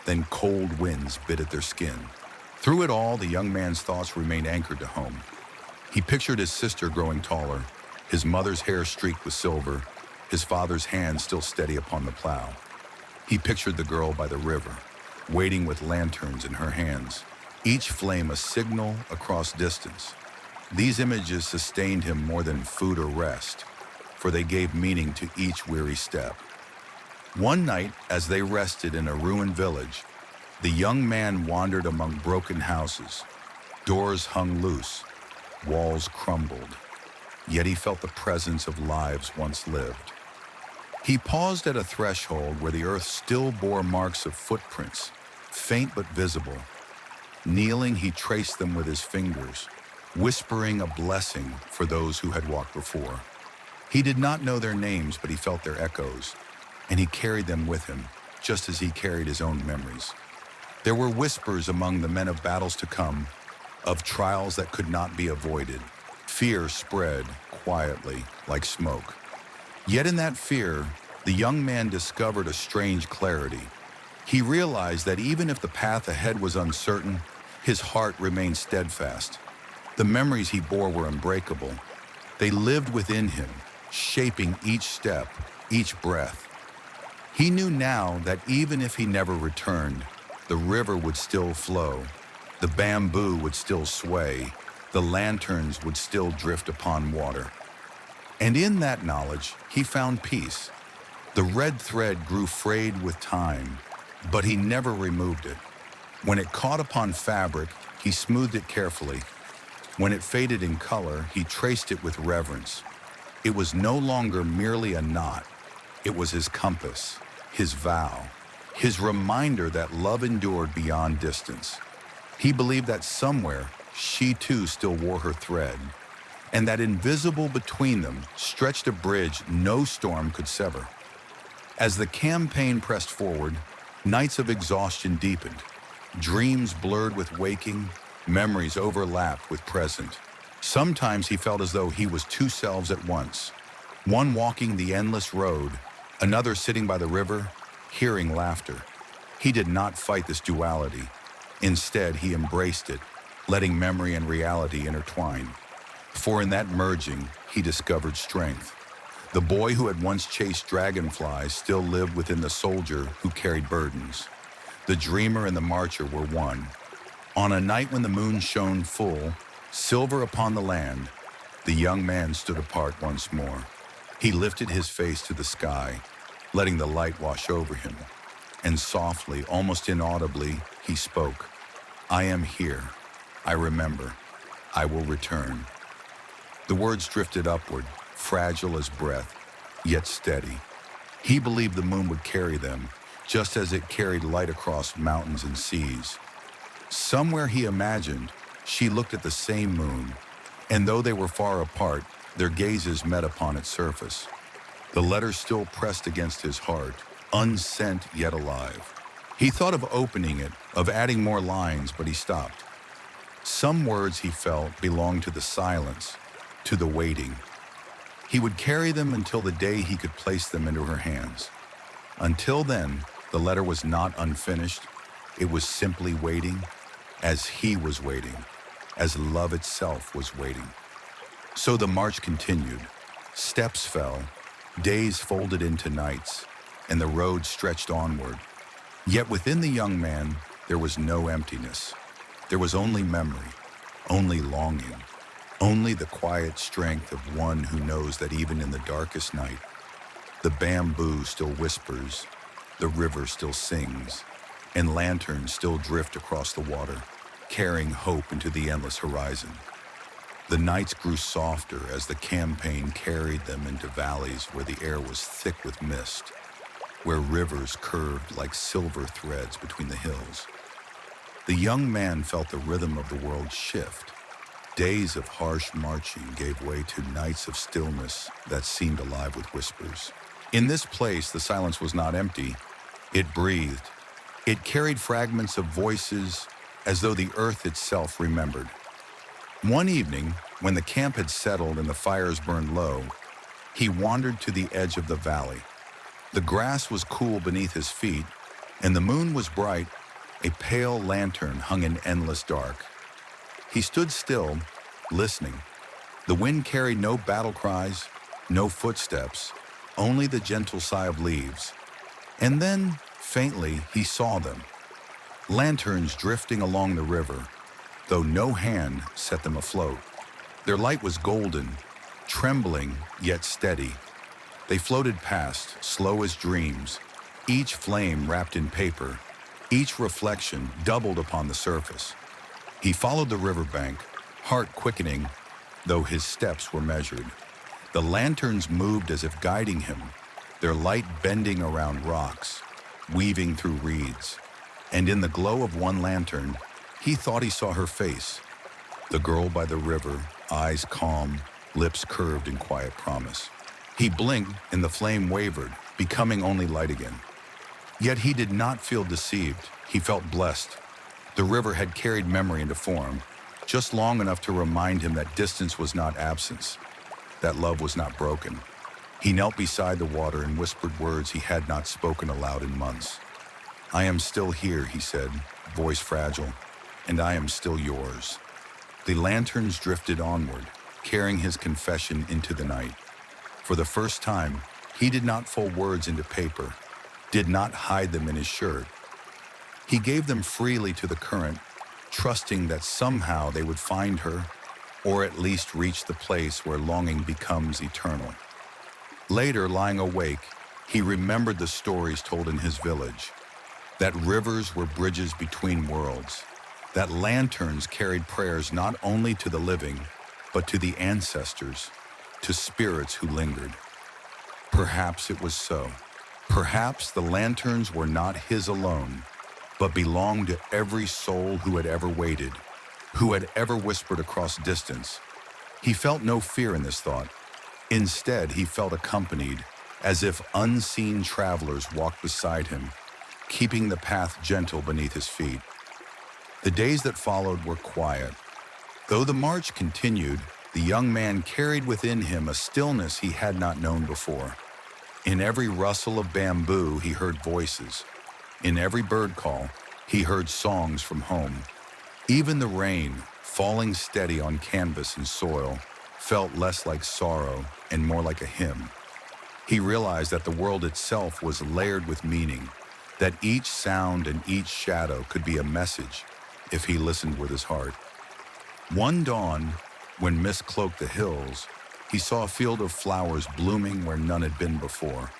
then cold winds bit at their skin. Through it all, the young man's thoughts remained anchored to home. He pictured his sister growing taller, his mother's hair streaked with silver, his father's hand still steady upon the plow. He pictured the girl by the river, waiting with lanterns in her hands, each flame a signal across distance. These images sustained him more than food or rest, for they gave meaning to each weary step. One night, as they rested in a ruined village, the young man wandered among broken houses. Doors hung loose, walls crumbled, yet he felt the presence of lives once lived. He paused at a threshold where the earth still bore marks of footprints, faint but visible. Kneeling, he traced them with his fingers, whispering a blessing for those who had walked before. He did not know their names, but he felt their echoes, and he carried them with him, just as he carried his own memories. There were whispers among the men of battles to come, of trials that could not be avoided. Fear spread quietly like smoke. Yet in that fear, the young man discovered a strange clarity. He realized that even if the path ahead was uncertain, his heart remained steadfast. The memories he bore were unbreakable. They lived within him, shaping each step, each breath. He knew now that even if he never returned, the river would still flow, the bamboo would still sway, the lanterns would still drift upon water. And in that knowledge, he found peace. The red thread grew frayed with time, but he never removed it. When it caught upon fabric, he smoothed it carefully. When it faded in color, he traced it with reverence. It was no longer merely a knot. It was his compass, his vow, his reminder that love endured beyond distance. He believed that somewhere, she too still wore her thread, and that invisible between them stretched a bridge no storm could sever. As the campaign pressed forward, nights of exhaustion deepened. Dreams blurred with waking, memories overlapped with present. Sometimes he felt as though he was two selves at once, one walking the endless road, another sitting by the river, hearing laughter. He did not fight this duality. Instead, he embraced it, letting memory and reality intertwine. For in that merging, he discovered strength. The boy who had once chased dragonflies still lived within the soldier who carried burdens. The dreamer and the marcher were one. On a night when the moon shone full, silver upon the land, the young man stood apart once more. He lifted his face to the sky, letting the light wash over him. And softly, almost inaudibly, he spoke. "I am here. I remember. I will return." The words drifted upward, fragile as breath, yet steady. He believed the moon would carry them, just as it carried light across mountains and seas. Somewhere, he imagined, she looked at the same moon, and though they were far apart, their gazes met upon its surface. The letters still pressed against his heart, unsent yet alive. He thought of opening it, of adding more lines, but he stopped. Some words, he felt, belonged to the silence, to the waiting. He would carry them until the day he could place them into her hands. Until then, the letter was not unfinished. It was simply waiting, as he was waiting, as love itself was waiting. So the march continued. Steps fell, days folded into nights, and the road stretched onward. Yet within the young man, there was no emptiness. There was only memory, only longing, only the quiet strength of one who knows that even in the darkest night, the bamboo still whispers, the river still sings, and lanterns still drift across the water, carrying hope into the endless horizon. The nights grew softer as the campaign carried them into valleys where the air was thick with mist, where rivers curved like silver threads between the hills. The young man felt the rhythm of the world shift. Days of harsh marching gave way to nights of stillness that seemed alive with whispers. In this place, the silence was not empty. It breathed. It carried fragments of voices as though the earth itself remembered. One evening, when the camp had settled and the fires burned low, he wandered to the edge of the valley. The grass was cool beneath his feet, and the moon was bright. A pale lantern hung in endless dark. He stood still, listening. The wind carried no battle cries, no footsteps, only the gentle sigh of leaves. And then, faintly, he saw them. Lanterns drifting along the river, though no hand set them afloat. Their light was golden, trembling yet steady. They floated past, slow as dreams, each flame wrapped in paper, each reflection doubled upon the surface. He followed the riverbank, heart quickening, though his steps were measured. The lanterns moved as if guiding him, their light bending around rocks, weaving through reeds. And in the glow of one lantern, he thought he saw her face. The girl by the river, eyes calm, lips curved in quiet promise. He blinked and the flame wavered, becoming only light again. Yet he did not feel deceived. He felt blessed. The river had carried memory into form, just long enough to remind him that distance was not absence, that love was not broken. He knelt beside the water and whispered words he had not spoken aloud in months. "I am still here," he said, voice fragile, "and I am still yours." The lanterns drifted onward, carrying his confession into the night. For the first time, he did not fold words into paper, did not hide them in his shirt. He gave them freely to the current, trusting that somehow they would find her, or at least reach the place where longing becomes eternal. Later, lying awake, he remembered the stories told in his village, that rivers were bridges between worlds, that lanterns carried prayers not only to the living, but to the ancestors, to spirits who lingered. Perhaps it was so. Perhaps the lanterns were not his alone, but belonged to every soul who had ever waited, who had ever whispered across distance. He felt no fear in this thought. Instead, he felt accompanied, as if unseen travelers walked beside him, keeping the path gentle beneath his feet. The days that followed were quiet. Though the march continued, the young man carried within him a stillness he had not known before. In every rustle of bamboo, he heard voices. In every bird call, he heard songs from home. Even the rain, falling steady on canvas and soil, felt less like sorrow and more like a hymn. He realized that the world itself was layered with meaning, that each sound and each shadow could be a message if he listened with his heart. One dawn, when mist cloaked the hills, he saw a field of flowers blooming where none had been before.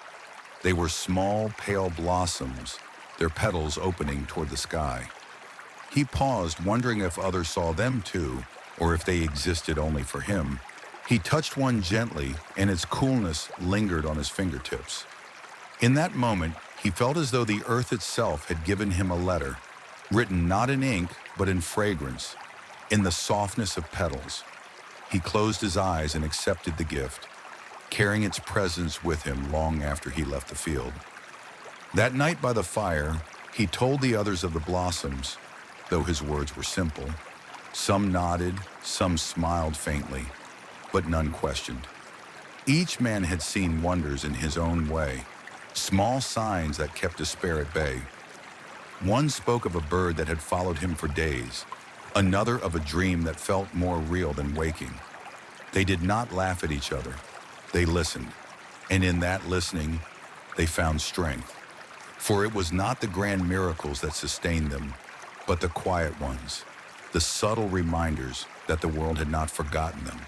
They were small, pale blossoms, their petals opening toward the sky. He paused, wondering if others saw them too, or if they existed only for him. He touched one gently, and its coolness lingered on his fingertips. In that moment, he felt as though the earth itself had given him a letter, written not in ink, but in fragrance, in the softness of petals. He closed his eyes and accepted the gift, carrying its presence with him long after he left the field. That night by the fire, he told the others of the blossoms, though his words were simple. Some nodded, some smiled faintly, but none questioned. Each man had seen wonders in his own way, small signs that kept despair at bay. One spoke of a bird that had followed him for days, another of a dream that felt more real than waking. They did not laugh at each other. They listened, and in that listening, they found strength. For it was not the grand miracles that sustained them, but the quiet ones, the subtle reminders that the world had not forgotten them.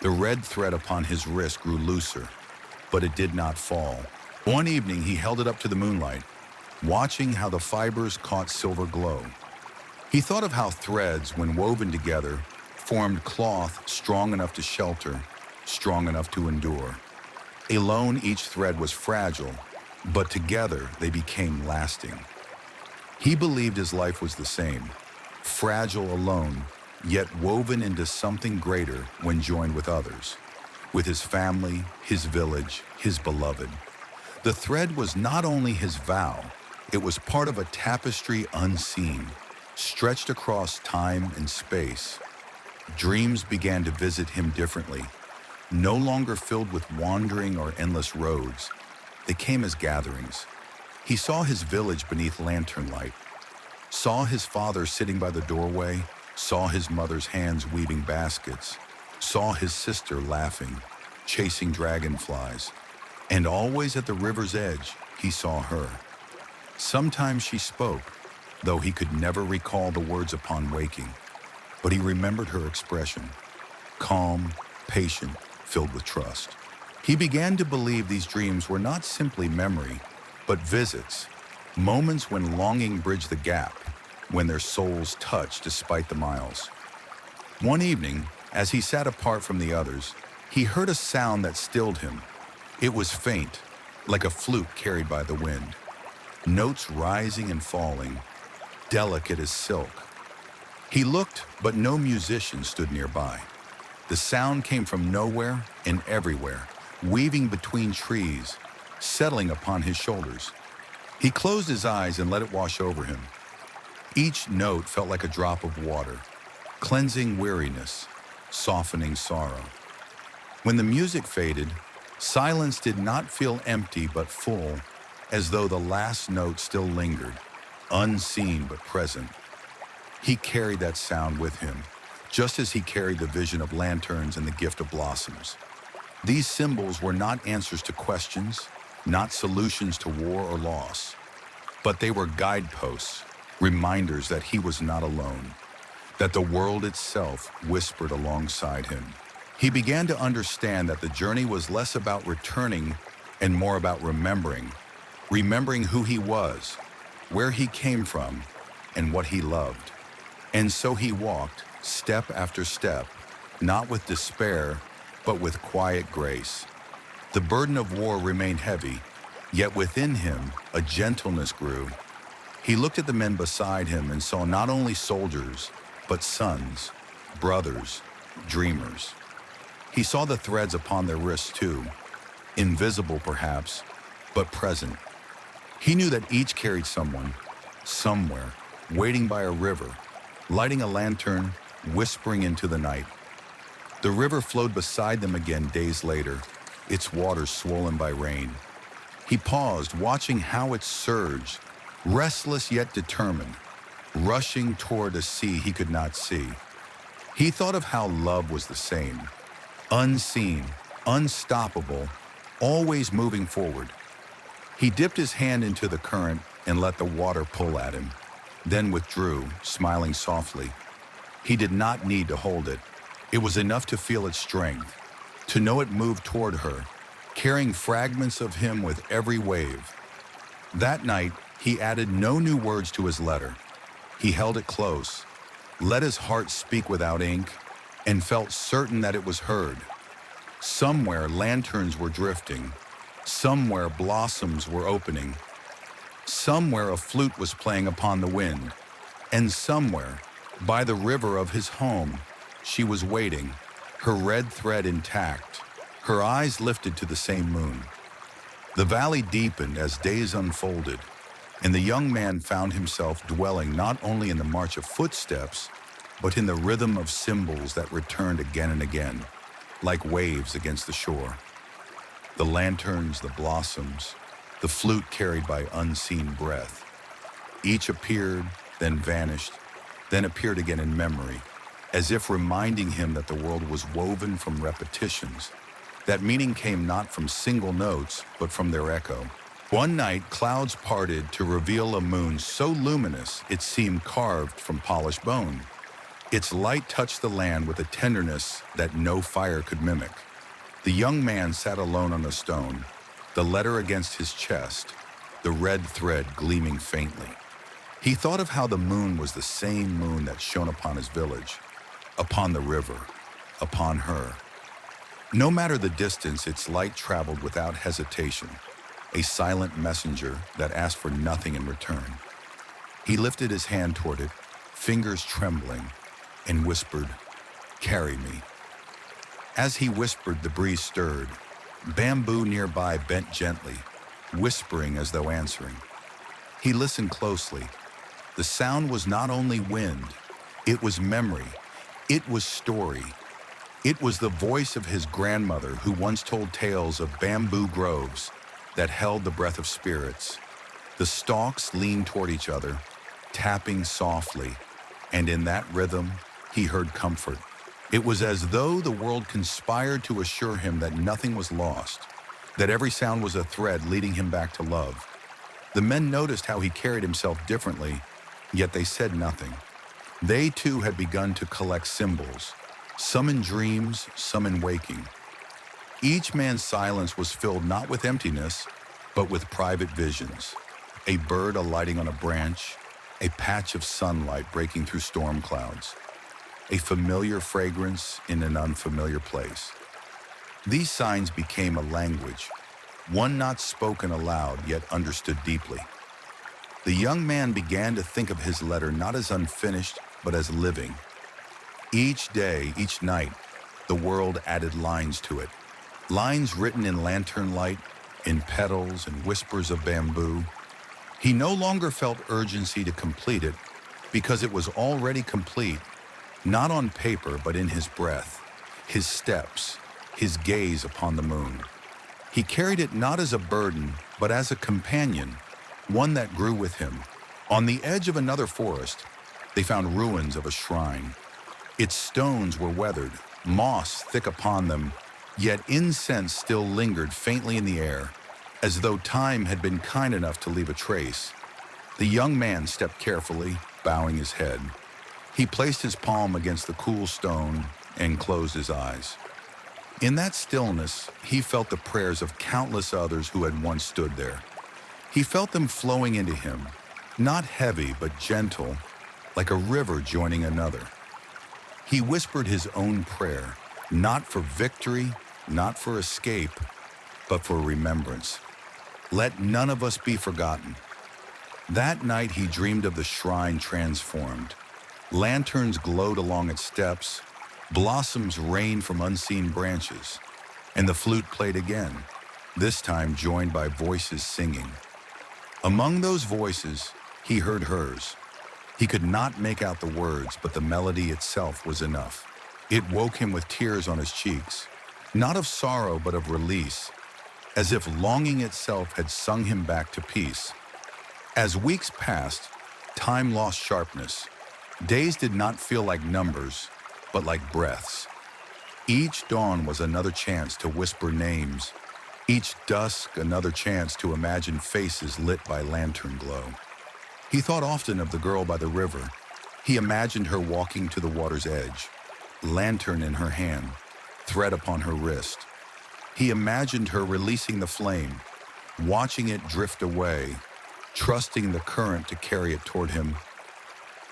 The red thread upon his wrist grew looser, but it did not fall. One evening, he held it up to the moonlight, watching how the fibers caught silver glow. He thought of how threads, when woven together, formed cloth strong enough to shelter, strong enough to endure. Alone, each thread was fragile, but together they became lasting. He believed his life was the same, fragile alone, yet woven into something greater when joined with others, with his family, his village, his beloved. The thread was not only his vow, it was part of a tapestry unseen, stretched across time and space. Dreams began to visit him differently, no longer filled with wandering or endless roads. They came as gatherings. He saw his village beneath lantern light, saw his father sitting by the doorway, saw his mother's hands weaving baskets, saw his sister laughing, chasing dragonflies, and always at the river's edge, he saw her. Sometimes she spoke, though he could never recall the words upon waking, but he remembered her expression, calm, patient, filled with trust. He began to believe these dreams were not simply memory, but visits, moments when longing bridged the gap, when their souls touched despite the miles. One evening, as he sat apart from the others, he heard a sound that stilled him. It was faint, like a flute carried by the wind, notes rising and falling, delicate as silk. He looked, but no musician stood nearby. The sound came from nowhere and everywhere, weaving between trees, settling upon his shoulders. He closed his eyes and let it wash over him. Each note felt like a drop of water, cleansing weariness, softening sorrow. When the music faded, silence did not feel empty but full, as though the last note still lingered, unseen but present. He carried that sound with him, just as he carried the vision of lanterns and the gift of blossoms. These symbols were not answers to questions, not solutions to war or loss, but they were guideposts, reminders that he was not alone, that the world itself whispered alongside him. He began to understand that the journey was less about returning and more about remembering who he was, where he came from, and what he loved. And so he walked, step after step, not with despair, but with quiet grace. The burden of war remained heavy, yet within him a gentleness grew. He looked at the men beside him and saw not only soldiers, but sons, brothers, dreamers. He saw the threads upon their wrists too, invisible perhaps, but present. He knew that each carried someone, somewhere, waiting by a river, lighting a lantern, whispering into the night. The river flowed beside them again days later, its waters swollen by rain. He paused, watching how it surged, restless yet determined, rushing toward a sea he could not see. He thought of how love was the same, unseen, unstoppable, always moving forward. He dipped his hand into the current and let the water pull at him, then withdrew, smiling softly. He did not need to hold it. It was enough to feel its strength, to know it moved toward her, carrying fragments of him with every wave. That night, he added no new words to his letter. He held it close, let his heart speak without ink, and felt certain that it was heard. Somewhere lanterns were drifting, somewhere blossoms were opening, somewhere a flute was playing upon the wind, and somewhere, by the river of his home, she was waiting, her red thread intact, her eyes lifted to the same moon. The valley deepened as days unfolded, and the young man found himself dwelling not only in the march of footsteps, but in the rhythm of symbols that returned again and again, like waves against the shore. The lanterns, the blossoms, the flute carried by unseen breath. Each appeared, then vanished, then appeared again in memory, as if reminding him that the world was woven from repetitions, that meaning came not from single notes, but from their echo. One night, clouds parted to reveal a moon so luminous it seemed carved from polished bone. Its light touched the land with a tenderness that no fire could mimic. The young man sat alone on a stone, the letter against his chest, the red thread gleaming faintly. He thought of how the moon was the same moon that shone upon his village, upon the river, upon her. No matter the distance, its light traveled without hesitation, a silent messenger that asked for nothing in return. He lifted his hand toward it, fingers trembling, and whispered, "Carry me." As he whispered, the breeze stirred. Bamboo nearby bent gently, whispering as though answering. He listened closely. The sound was not only wind, it was memory, it was story. It was the voice of his grandmother who once told tales of bamboo groves, that held the breath of spirits. The stalks leaned toward each other, tapping softly, and in that rhythm, he heard comfort. It was as though the world conspired to assure him that nothing was lost, that every sound was a thread leading him back to love. The men noticed how he carried himself differently, yet they said nothing. They too had begun to collect symbols, some in dreams, some in waking. Each man's silence was filled not with emptiness, but with private visions. A bird alighting on a branch, a patch of sunlight breaking through storm clouds, a familiar fragrance in an unfamiliar place. These signs became a language, one not spoken aloud yet understood deeply. The young man began to think of his letter not as unfinished, but as living. Each day, each night, the world added lines to it. Lines written in lantern light, in petals and whispers of bamboo. He no longer felt urgency to complete it because it was already complete, not on paper but in his breath, his steps, his gaze upon the moon. He carried it not as a burden but as a companion, one that grew with him. On the edge of another forest, they found ruins of a shrine. Its stones were weathered, moss thick upon them, yet incense still lingered faintly in the air, as though time had been kind enough to leave a trace. The young man stepped carefully, bowing his head. He placed his palm against the cool stone and closed his eyes. In that stillness, he felt the prayers of countless others who had once stood there. He felt them flowing into him, not heavy but gentle, like a river joining another. He whispered his own prayer, not for victory, not for escape, but for remembrance. Let none of us be forgotten. That night he dreamed of the shrine transformed. Lanterns glowed along its steps, blossoms rained from unseen branches, and the flute played again, this time joined by voices singing. Among those voices, he heard hers. He could not make out the words, but the melody itself was enough. It woke him with tears on his cheeks, not of sorrow but of release, as if longing itself had sung him back to peace. As weeks passed, time lost sharpness. Days did not feel like numbers, but like breaths. Each dawn was another chance to whisper names, each dusk another chance to imagine faces lit by lantern glow. He thought often of the girl by the river. He imagined her walking to the water's edge, lantern in her hand, thread upon her wrist. He imagined her releasing the flame, watching it drift away, trusting the current to carry it toward him.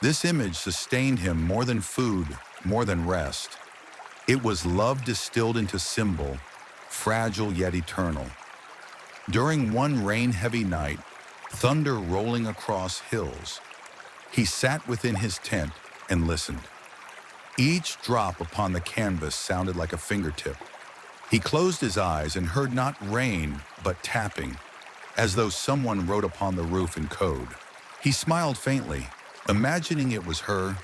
This image sustained him more than food, more than rest. It was love distilled into symbol, fragile yet eternal. During one rain-heavy night, thunder rolling across hills, he sat within his tent and listened. Each drop upon the canvas sounded like a fingertip. He closed his eyes and heard not rain, but tapping, as though someone wrote upon the roof in code. He smiled faintly, imagining it was her,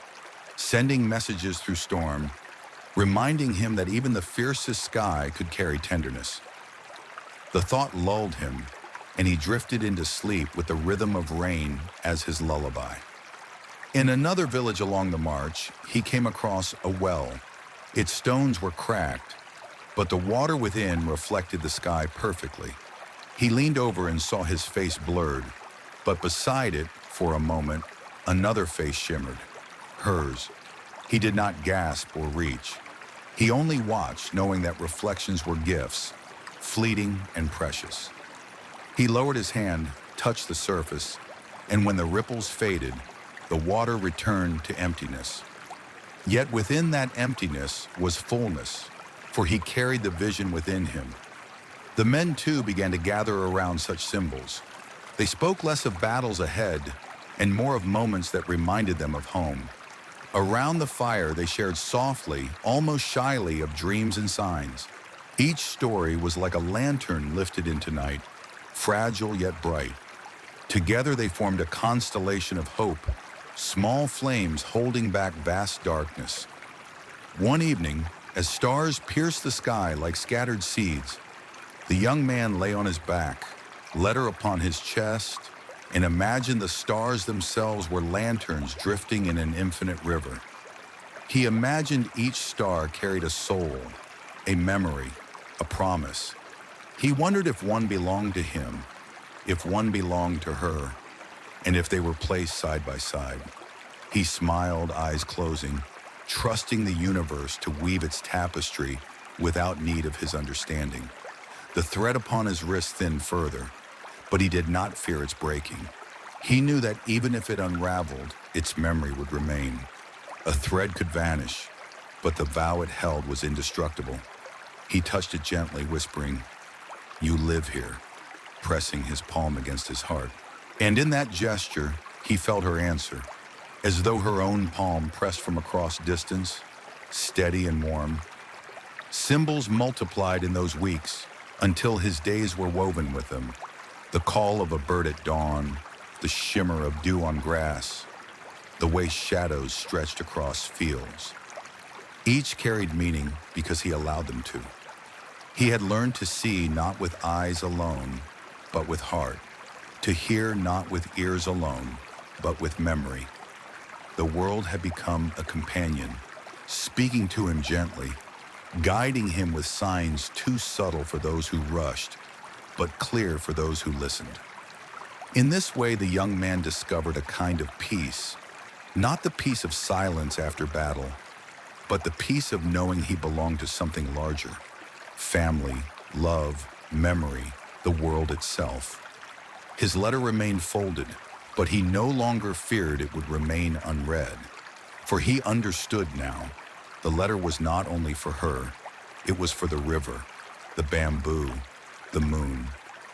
sending messages through storm, reminding him that even the fiercest sky could carry tenderness. The thought lulled him, and he drifted into sleep with the rhythm of rain as his lullaby. In another village along the march, he came across a well. Its stones were cracked, but the water within reflected the sky perfectly. He leaned over and saw his face blurred, but beside it, for a moment, another face shimmered, hers. He did not gasp or reach. He only watched, knowing that reflections were gifts, fleeting and precious. He lowered his hand, touched the surface, and when the ripples faded, the water returned to emptiness. Yet within that emptiness was fullness, for he carried the vision within him. The men too began to gather around such symbols. They spoke less of battles ahead and more of moments that reminded them of home. Around the fire, they shared softly, almost shyly, of dreams and signs. Each story was like a lantern lifted into night, fragile yet bright. Together they formed a constellation of hope, small flames holding back vast darkness. One evening, as stars pierced the sky like scattered seeds, the young man lay on his back, letter upon his chest, and imagined the stars themselves were lanterns drifting in an infinite river. He imagined each star carried a soul, a memory, a promise. He wondered if one belonged to him, if one belonged to her, and if they were placed side by side. He smiled, eyes closing, trusting the universe to weave its tapestry without need of his understanding. The thread upon his wrist thinned further, but he did not fear its breaking. He knew that even if it unraveled, its memory would remain. A thread could vanish, but the vow it held was indestructible. He touched it gently, whispering, "You live here," pressing his palm against his heart. And in that gesture, he felt her answer, as though her own palm pressed from across distance, steady and warm. Symbols multiplied in those weeks until his days were woven with them. The call of a bird at dawn, the shimmer of dew on grass, the way shadows stretched across fields. Each carried meaning because he allowed them to. He had learned to see not with eyes alone, but with heart, to hear not with ears alone, but with memory. The world had become a companion, speaking to him gently, guiding him with signs too subtle for those who rushed, but clear for those who listened. In this way, the young man discovered a kind of peace, not the peace of silence after battle, but the peace of knowing he belonged to something larger. Family, love, memory, the world itself. His letter remained folded, but he no longer feared it would remain unread. For he understood now, the letter was not only for her, it was for the river, the bamboo, the moon,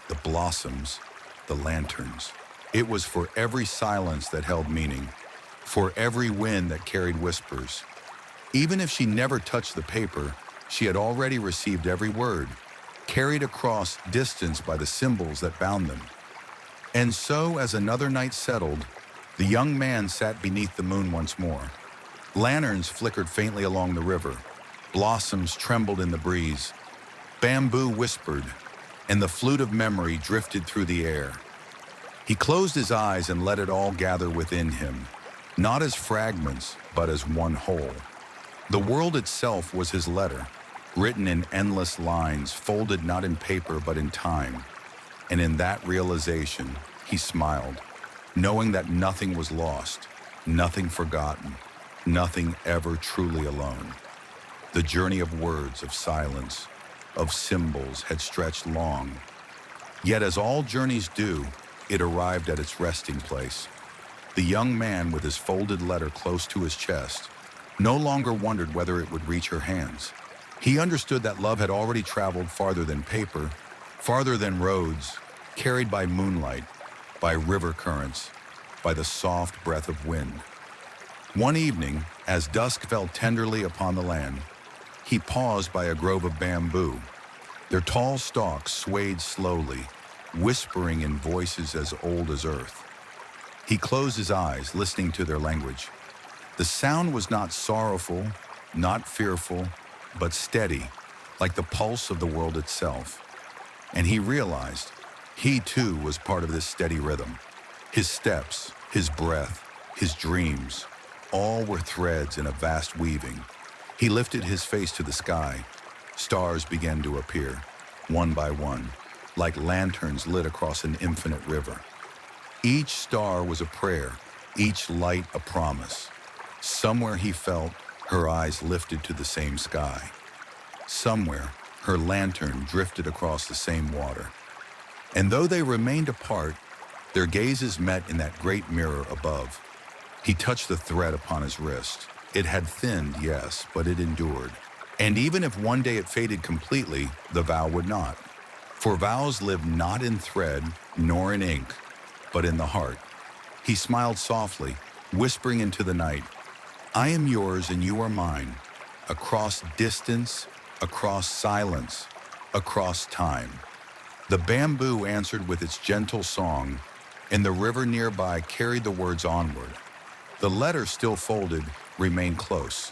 the blossoms, the lanterns. It was for every silence that held meaning, for every wind that carried whispers. Even if she never touched the paper, she had already received every word, carried across distance by the symbols that bound them. And so, as another night settled, the young man sat beneath the moon once more. Lanterns flickered faintly along the river, blossoms trembled in the breeze, bamboo whispered, and the flute of memory drifted through the air. He closed his eyes and let it all gather within him, not as fragments, but as one whole. The world itself was his letter, written in endless lines, folded not in paper but in time. And in that realization, he smiled, knowing that nothing was lost, nothing forgotten, nothing ever truly alone. The journey of words, of silence, of symbols had stretched long. Yet as all journeys do, it arrived at its resting place. The young man, with his folded letter close to his chest, no longer wondered whether it would reach her hands. He understood that love had already traveled farther than paper, farther than roads, carried by moonlight, by river currents, by the soft breath of wind. One evening, as dusk fell tenderly upon the land, he paused by a grove of bamboo. Their tall stalks swayed slowly, whispering in voices as old as earth. He closed his eyes, listening to their language. The sound was not sorrowful, not fearful, but steady, like the pulse of the world itself. And he realized he too was part of this steady rhythm. His steps, his breath, his dreams, all were threads in a vast weaving. He lifted his face to the sky. Stars began to appear, one by one, like lanterns lit across an infinite river. Each star was a prayer, each light a promise. Somewhere he felt her eyes lifted to the same sky. Somewhere her lantern drifted across the same water. And though they remained apart, their gazes met in that great mirror above. He touched the thread upon his wrist. It had thinned, yes, but it endured. And even if one day it faded completely, the vow would not. For vows live not in thread nor in ink, but in the heart. He smiled softly, whispering into the night, "I am yours and you are mine, across distance, across silence, across time." The bamboo answered with its gentle song, and the river nearby carried the words onward. The letter, still folded, remained close.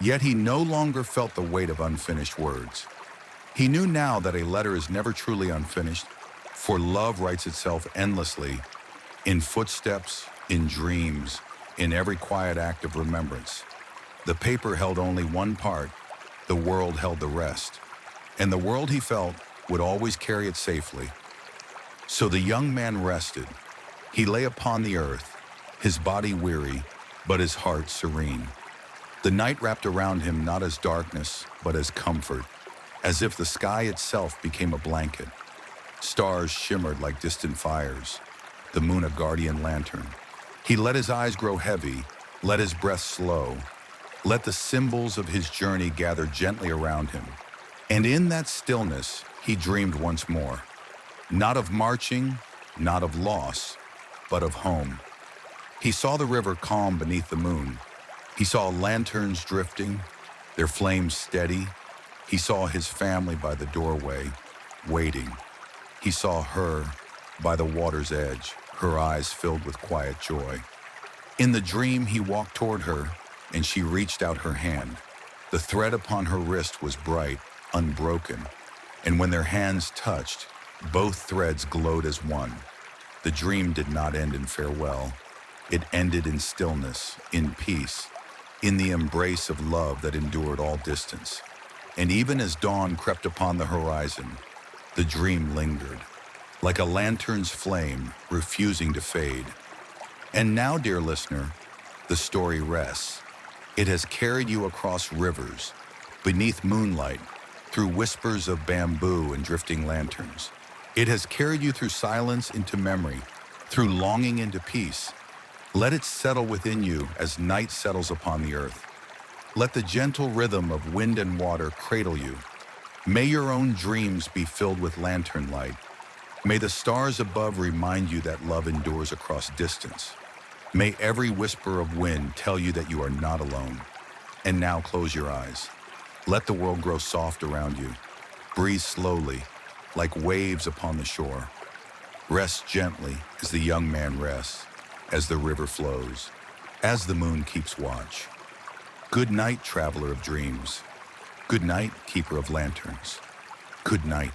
Yet he no longer felt the weight of unfinished words. He knew now that a letter is never truly unfinished, For love writes itself endlessly in footsteps, in dreams, in every quiet act of remembrance. The paper held only one part, the world held the rest, and the world he felt would always carry it safely. So the young man rested. He lay upon the earth, his body weary, but his heart serene. The night wrapped around him not as darkness, but as comfort, as if the sky itself became a blanket. Stars shimmered like distant fires, the moon a guardian lantern. He let his eyes grow heavy, let his breath slow, let the symbols of his journey gather gently around him. And in that stillness, he dreamed once more. Not of marching, not of loss, but of home. He saw the river calm beneath the moon. He saw lanterns drifting, their flames steady. He saw his family by the doorway, waiting. He saw her by the water's edge, her eyes filled with quiet joy. In the dream, he walked toward her, and she reached out her hand. The thread upon her wrist was bright, unbroken, and when their hands touched, both threads glowed as one. The dream did not end in farewell. It ended in stillness, in peace, in the embrace of love that endured all distance. And even as dawn crept upon the horizon, the dream lingered, like a lantern's flame refusing to fade. And now, dear listener, the story rests. It has carried you across rivers, beneath moonlight, through whispers of bamboo and drifting lanterns. It has carried you through silence into memory, through longing into peace. Let it settle within you as night settles upon the earth. Let the gentle rhythm of wind and water cradle you. May your own dreams be filled with lantern light. May the stars above remind you that love endures across distance. May every whisper of wind tell you that you are not alone. And now close your eyes. Let the world grow soft around you. Breathe slowly, like waves upon the shore. Rest gently as the young man rests, as the river flows, as the moon keeps watch. Good night, traveler of dreams. Good night, keeper of lanterns. Good night.